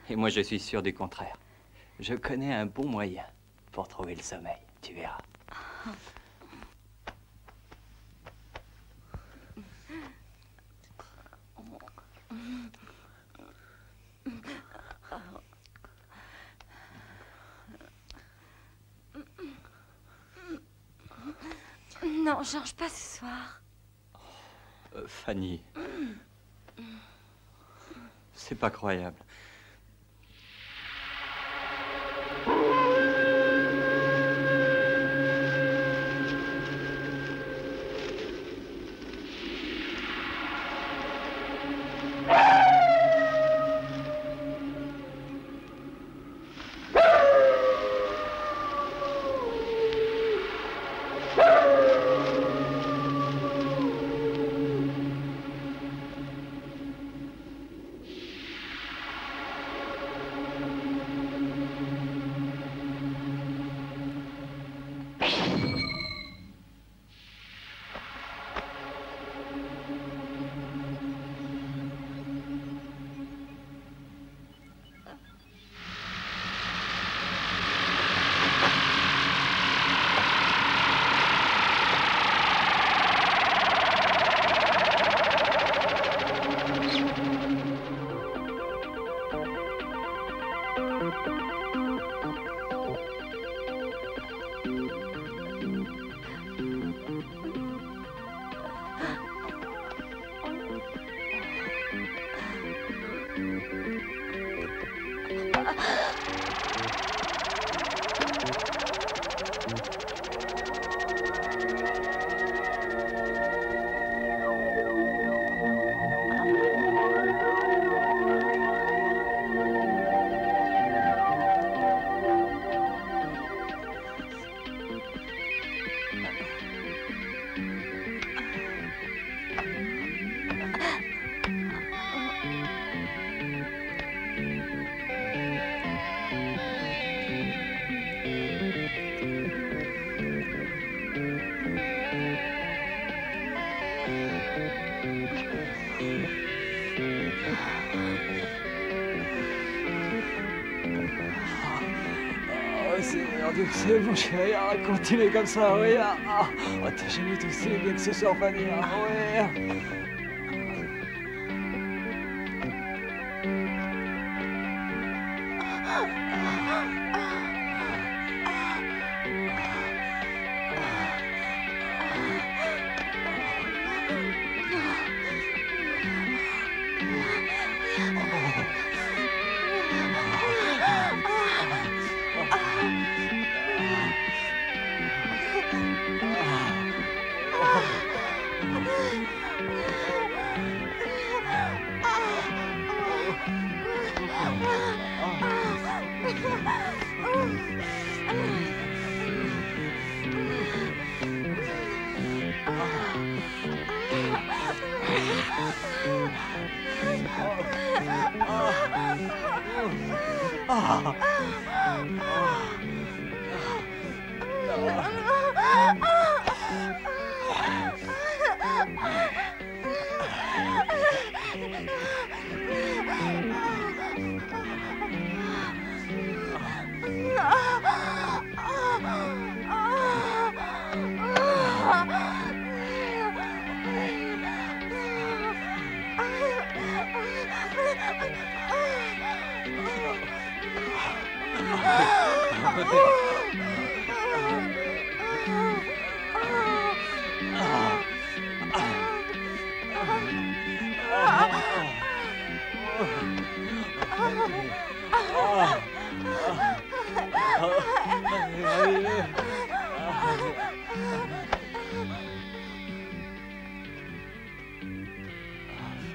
Speaker 12: Et moi, je suis sûr du contraire. Je connais un bon moyen pour trouver le sommeil, tu verras.
Speaker 11: Non, Georges, pas ce soir.
Speaker 12: Fanny. C'est pas croyable.
Speaker 13: C'est bon, chérie, continuez comme ça, oui. T'as jamais été aussi bien que ce soir, Fanny, oui.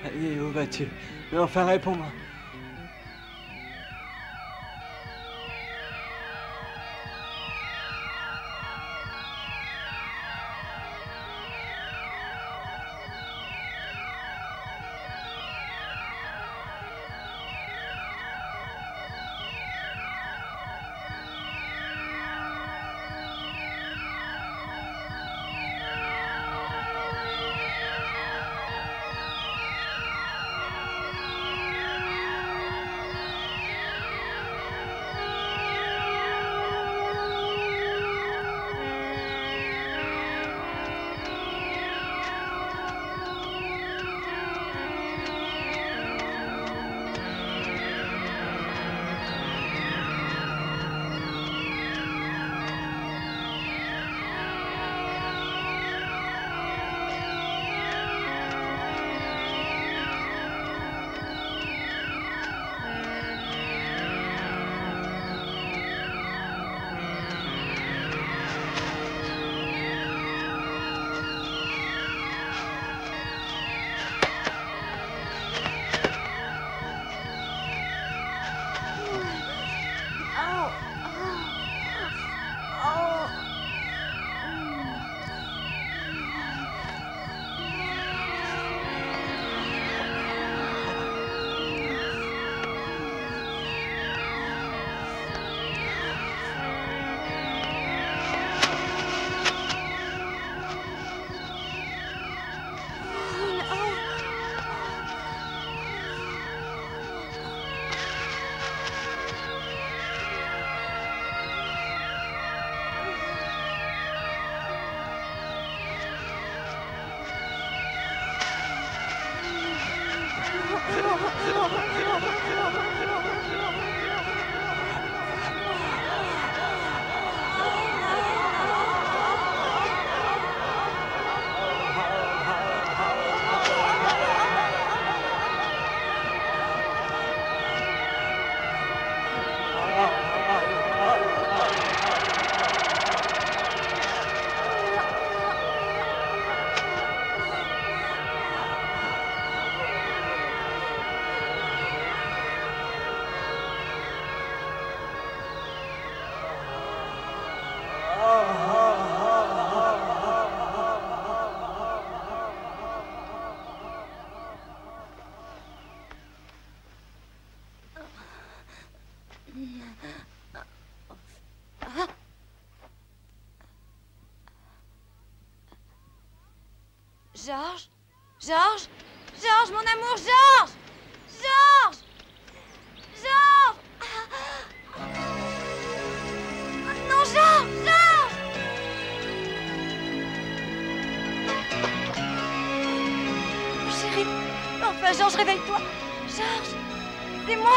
Speaker 13: Fanny, où vas-tu? Mais enfin, réponds-moi.
Speaker 11: Georges? Georges? Georges, mon amour, Georges! Georges! Georges! Non, Georges! Georges! Oh, chérie, enfin, Georges, réveille-toi! Georges, c'est moi!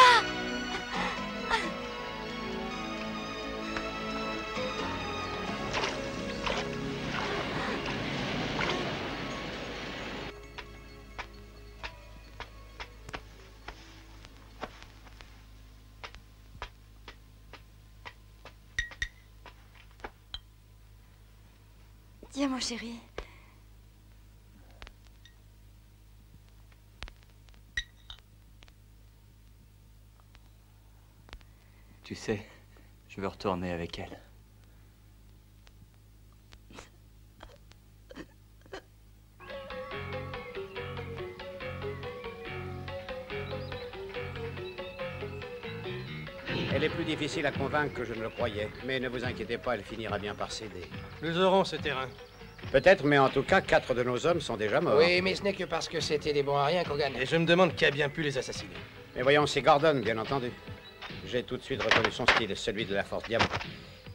Speaker 11: Tiens, mon chéri.
Speaker 12: Tu sais, je veux retourner avec elle.
Speaker 5: Elle est plus difficile à convaincre que je ne le croyais. Mais ne vous inquiétez pas, elle finira bien par céder.
Speaker 10: Nous aurons ce terrain.
Speaker 5: Peut-être, mais en tout cas, 4 de nos hommes sont déjà morts.
Speaker 3: Oui, mais ce n'est que parce que c'était des bons à rien, Kogan.
Speaker 10: Et je me demande qui a bien pu les assassiner.
Speaker 5: Mais voyons, c'est Gordon, bien entendu. J'ai tout de suite reconnu son style, celui de la Force Diamant.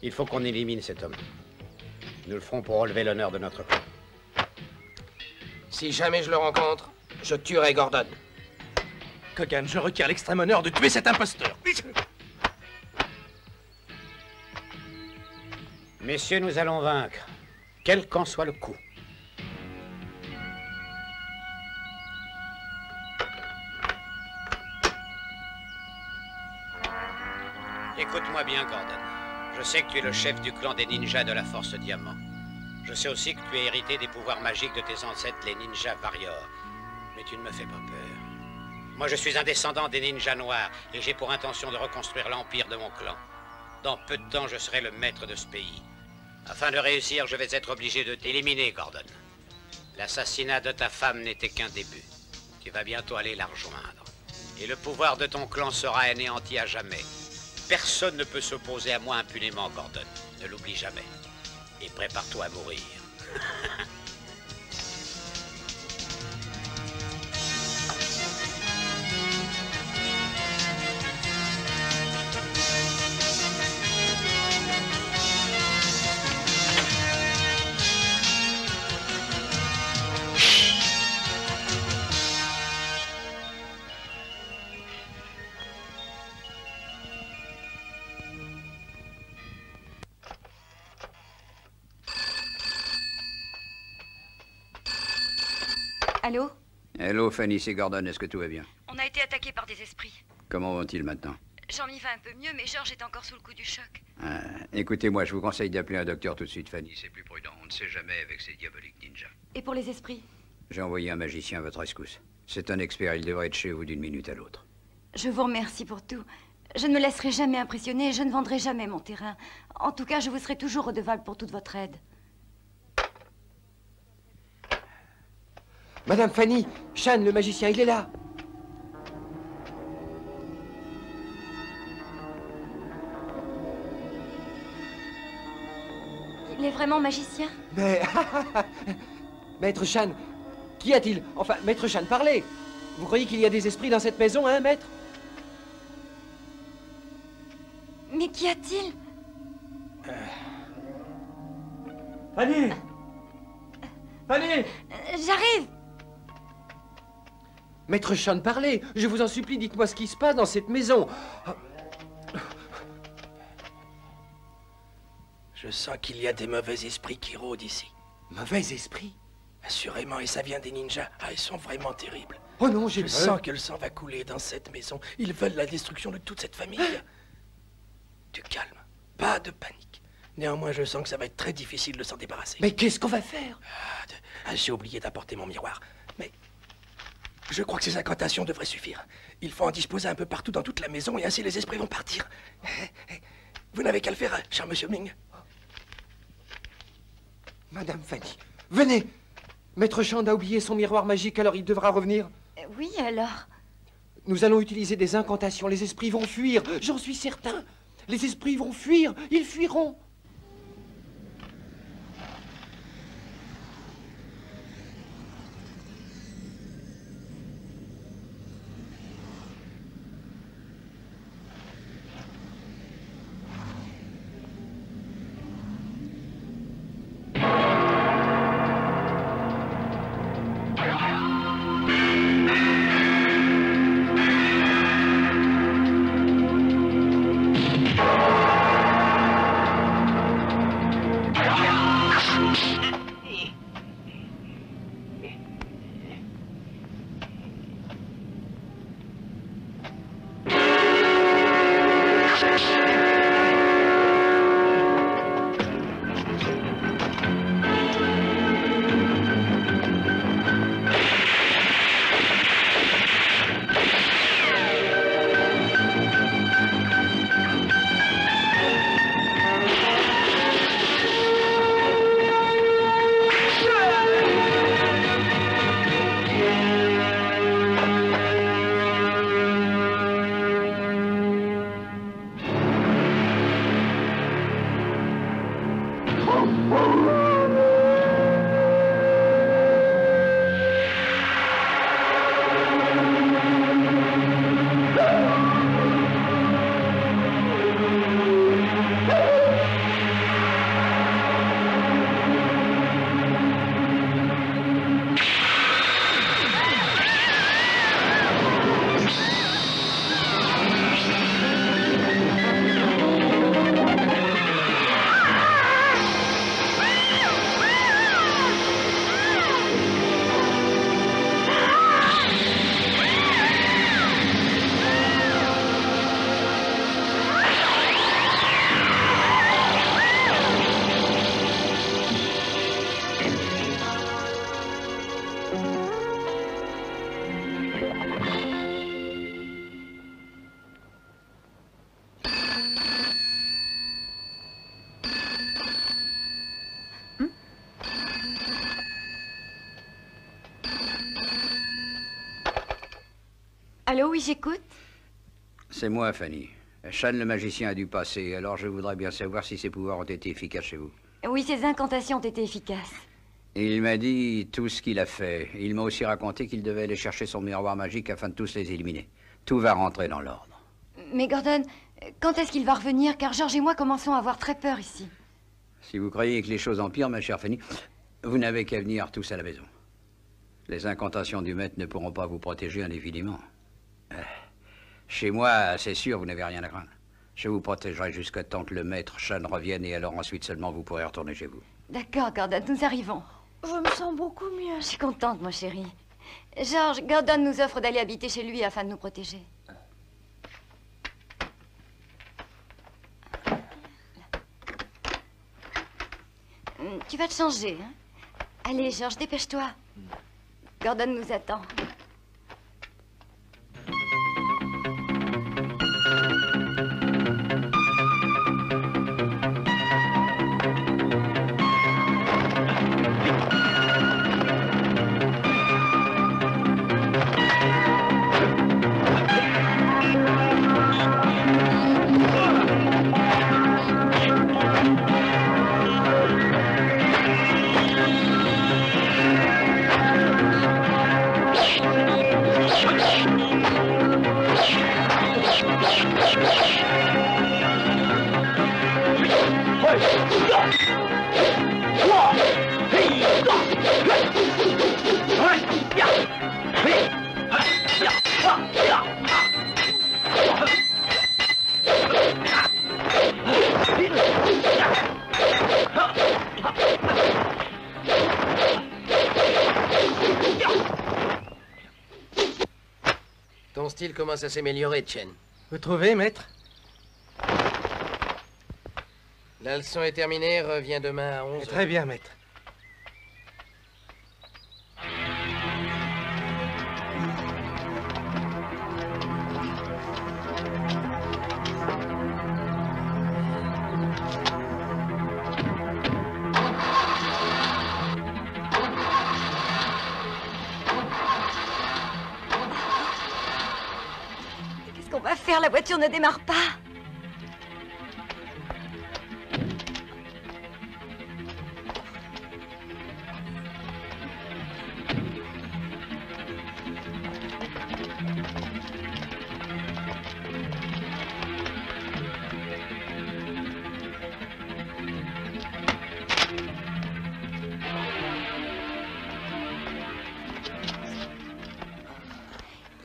Speaker 5: Il faut qu'on élimine cet homme. Nous le ferons pour relever l'honneur de notre camp.
Speaker 3: Si jamais je le rencontre, je tuerai Gordon.
Speaker 10: Kogan, je requiers l'extrême honneur de tuer cet imposteur.
Speaker 5: Messieurs, nous allons vaincre, quel qu'en soit le coup. Écoute-moi bien, Gordon. Je sais que tu es le chef du clan des ninjas de la Force Diamant. Je sais aussi que tu as hérité des pouvoirs magiques de tes ancêtres, les ninjas Warriors. Mais tu ne me fais pas peur. Moi, je suis un descendant des ninjas noirs et j'ai pour intention de reconstruire l'empire de mon clan. Dans peu de temps, je serai le maître de ce pays. Afin de réussir, je vais être obligé de t'éliminer, Gordon. L'assassinat de ta femme n'était qu'un début. Tu vas bientôt aller la rejoindre. Et le pouvoir de ton clan sera anéanti à jamais. Personne ne peut s'opposer à moi impunément, Gordon. Ne l'oublie jamais. Et prépare-toi à mourir.
Speaker 8: Allô?
Speaker 1: Hello, Fanny, c'est Gordon. Est-ce que tout va bien?
Speaker 8: On a été attaqués par des esprits.
Speaker 1: Comment vont-ils maintenant?
Speaker 8: Jean-Mi va un peu mieux, mais Georges est encore sous le coup du choc.
Speaker 1: Écoutez-moi, je vous conseille d'appeler un docteur tout de suite, Fanny. C'est plus prudent. On ne sait jamais avec ces diaboliques ninjas.
Speaker 8: Et pour les esprits?
Speaker 1: J'ai envoyé un magicien à votre rescousse. C'est un expert. Il devrait être chez vous d'une minute à l'autre.
Speaker 8: Je vous remercie pour tout. Je ne me laisserai jamais impressionner et je ne vendrai jamais mon terrain. En tout cas, je vous serai toujours redevable pour toute votre aide.
Speaker 9: Madame Fanny, Shan, le magicien, il est là.
Speaker 8: Il est vraiment magicien?
Speaker 9: Mais... Maître Shan, qu'y a-t-il? Enfin, Maître Shan, parlez. Vous croyez qu'il y a des esprits dans cette maison, hein, Maître?
Speaker 8: Mais qu'y a-t-il?
Speaker 13: Fanny! Fanny!
Speaker 8: J'arrive!
Speaker 9: Maître Shan, parlez. Je vous en supplie, dites-moi ce qui se passe dans cette maison.
Speaker 10: Je sens qu'il y a des mauvais esprits qui rôdent ici.
Speaker 9: Mauvais esprits?
Speaker 10: Assurément, et ça vient des ninjas. Ah, ils sont vraiment terribles.
Speaker 9: Oh non, j'ai
Speaker 10: Je sens que le sang va couler dans cette maison. Ils veulent la destruction de toute cette famille. Du calme, pas de panique. Néanmoins, je sens que ça va être très difficile de s'en débarrasser.
Speaker 9: Mais qu'est-ce qu'on va faire?
Speaker 10: J'ai oublié d'apporter mon miroir. Mais je crois que ces incantations devraient suffire. Il faut en disposer un peu partout dans toute la maison et ainsi les esprits vont partir. Vous n'avez qu'à le faire, cher monsieur Ming.
Speaker 9: Madame Fanny, venez. Maître Shan a oublié son miroir magique, alors il devra revenir.
Speaker 8: Oui, alors?
Speaker 9: Nous allons utiliser des incantations. Les esprits vont fuir, j'en suis certain. Les esprits vont fuir, ils fuiront.
Speaker 8: Allô, oui, j'écoute.
Speaker 1: C'est moi, Fanny. Sean le magicien a dû passer, alors je voudrais bien savoir si ses pouvoirs ont été efficaces chez vous.
Speaker 8: Oui, ses incantations ont été efficaces.
Speaker 1: Il m'a dit tout ce qu'il a fait. Il m'a aussi raconté qu'il devait aller chercher son miroir magique afin de tous les éliminer. Tout va rentrer dans l'ordre.
Speaker 8: Mais Gordon, quand est-ce qu'il va revenir? Car George et moi commençons à avoir très peur ici.
Speaker 1: Si vous croyez que les choses empirent, ma chère Fanny, vous n'avez qu'à venir tous à la maison. Les incantations du maître ne pourront pas vous protéger indéfiniment. Chez moi, c'est sûr, vous n'avez rien à craindre. Je vous protégerai jusqu'à temps que le maître Sean revienne et alors ensuite seulement vous pourrez retourner chez vous.
Speaker 8: D'accord, Gordon, nous arrivons.
Speaker 11: Je me sens beaucoup mieux.
Speaker 8: Je suis contente, mon chéri. George, Gordon nous offre d'aller habiter chez lui afin de nous protéger. Tu vas te changer, hein? Allez, George, dépêche-toi. Gordon nous attend.
Speaker 3: Ton style commence à s'améliorer, Chen.
Speaker 9: Vous trouvez, maître?
Speaker 3: La leçon est terminée, reviens demain à 11h.
Speaker 9: Très bien, maître.
Speaker 8: Qu'est-ce qu'on va faire? La voiture ne démarre pas.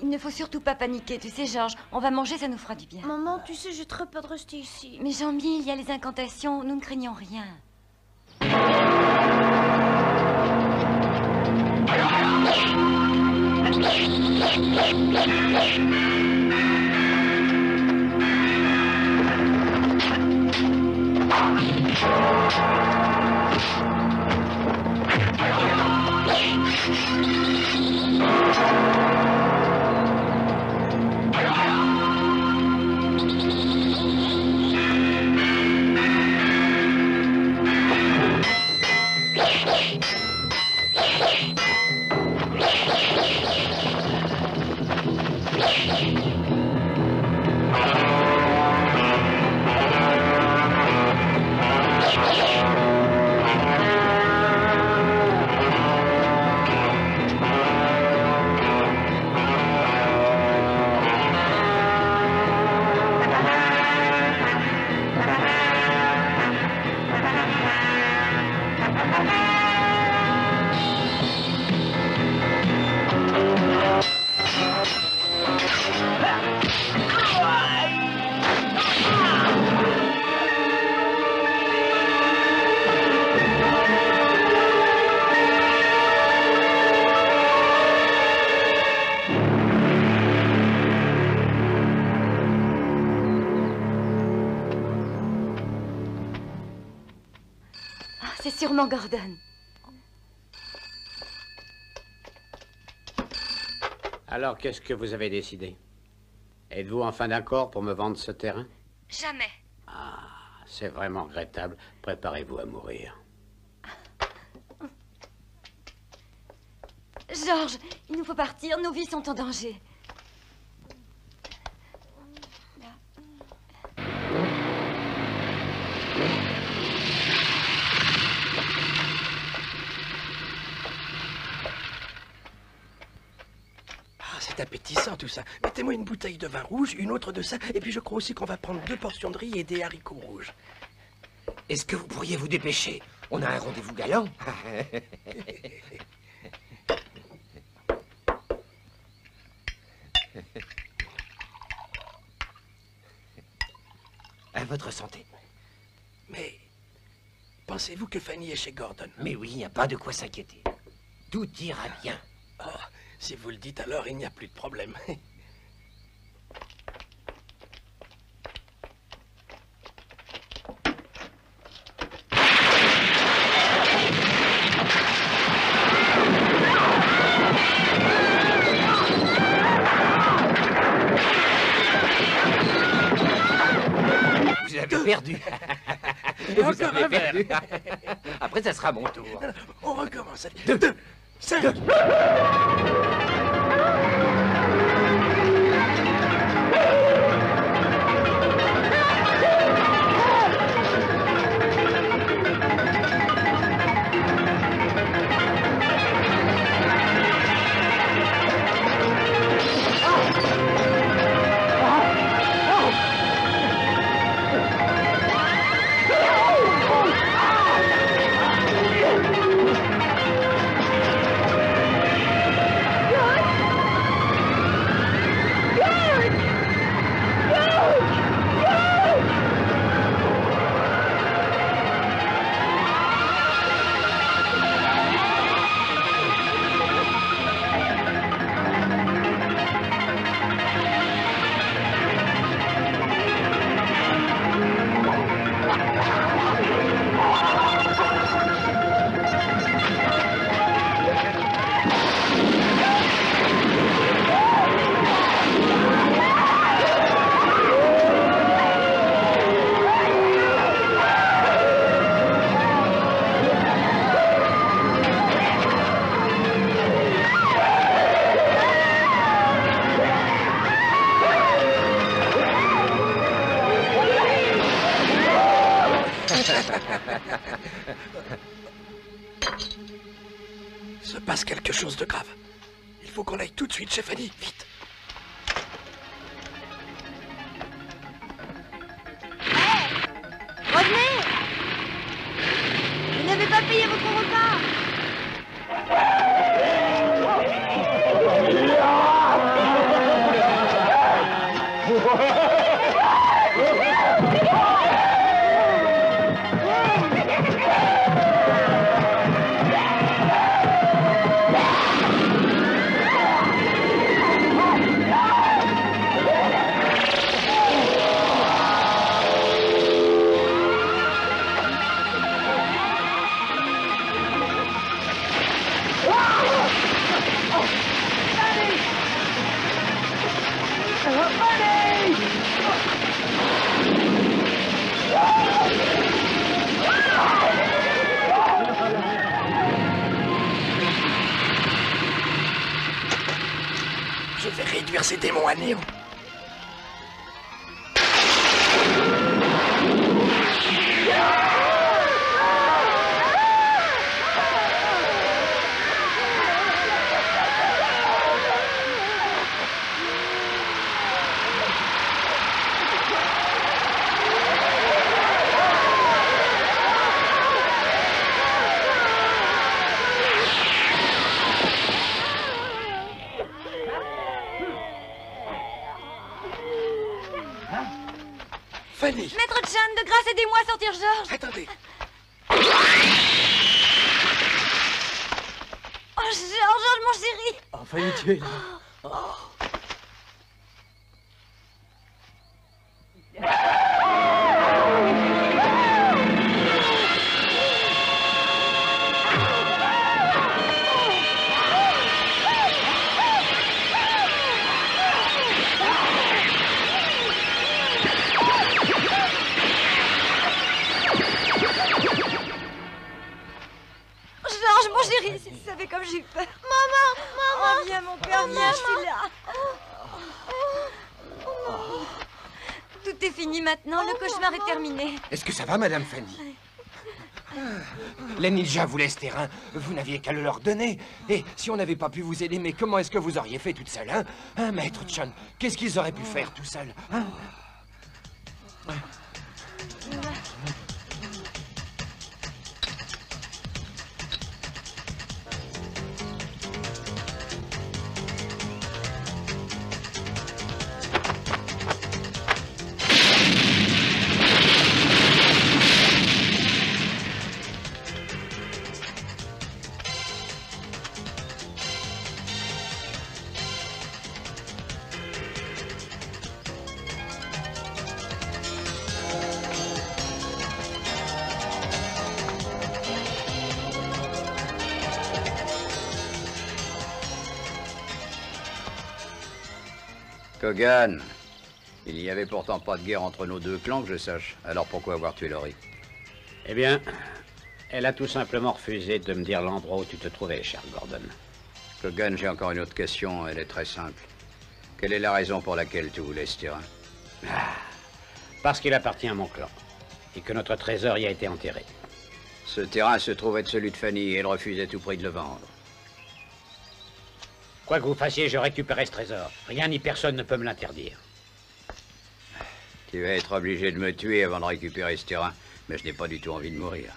Speaker 8: Il ne faut surtout pas paniquer, tu sais, Georges. On va manger, ça nous fera du bien.
Speaker 11: Maman, tu sais, j'ai très peur de rester ici.
Speaker 8: Mais Jean-Mi, il y a les incantations. Nous ne craignons rien. C'est sûrement Gordon.
Speaker 5: Alors, qu'est-ce que vous avez décidé? Êtes-vous enfin d'accord pour me vendre ce terrain?
Speaker 8: Jamais.
Speaker 5: Ah, c'est vraiment regrettable. Préparez-vous à mourir.
Speaker 8: Georges, il nous faut partir. Nos vies sont en danger.
Speaker 10: appétissant tout ça. Mettez-moi une bouteille de vin rouge, une autre de ça, et puis je crois aussi qu'on va prendre 2 portions de riz et des haricots rouges.
Speaker 3: Est-ce que vous pourriez vous dépêcher? On a un rendez-vous galant. À votre santé.
Speaker 10: Mais pensez-vous que Fanny est chez Gordon?
Speaker 3: Mais oui, il n'y a pas de quoi s'inquiéter. Tout ira bien.
Speaker 10: Oh, si vous le dites alors, il n'y a plus de problème.
Speaker 3: Vous avez perdu. Vous avez perdu. Après, ça sera mon tour.
Speaker 10: On recommence. 2, 5. Se passe quelque chose de grave. Il faut qu'on aille tout de suite chez Fanny, vite.
Speaker 11: Revenez! Vous n'avez pas payé votre repas!
Speaker 10: Je vais réduire ces démons à néant. Fanny!
Speaker 11: Maître Chan, de grâce, aidez-moi à sortir Georges!
Speaker 10: Attendez!
Speaker 11: Oh, Georges, mon chéri!
Speaker 13: Oh, Fanny, tu es là. Oh.
Speaker 11: Georges, mon chéri, si tu savais comme j'ai eu peur. Maman, maman! Oh, viens, mon père, viens, je suis là. Tout est fini maintenant, le cauchemar est terminé.
Speaker 3: Est-ce que ça va, Madame Fanny?
Speaker 10: Les ninjas voulaient ce terrain, vous n'aviez qu'à le leur donner. Et si on n'avait pas pu vous aider, mais comment est-ce que vous auriez fait toute seule, hein? Hein, maître Chun? Qu'est-ce qu'ils auraient pu faire tout seuls, hein?
Speaker 1: Kogan, il n'y avait pourtant pas de guerre entre nos deux clans, que je sache. Alors pourquoi avoir tué Laurie?
Speaker 5: Eh bien, elle a tout simplement refusé de me dire l'endroit où tu te trouvais, cher Gordon.
Speaker 1: Kogan, j'ai encore une autre question, elle est très simple. Quelle est la raison pour laquelle tu voulais ce terrain?
Speaker 5: Parce qu'il appartient à mon clan, et que notre trésor y a été enterré.
Speaker 1: Ce terrain se trouve être celui de Fanny, et elle refuse à tout prix de le vendre.
Speaker 5: Quoi que vous fassiez, je récupérerai ce trésor. Rien ni personne ne peut me l'interdire.
Speaker 1: Tu vas être obligé de me tuer avant de récupérer ce terrain, mais je n'ai pas du tout envie de mourir.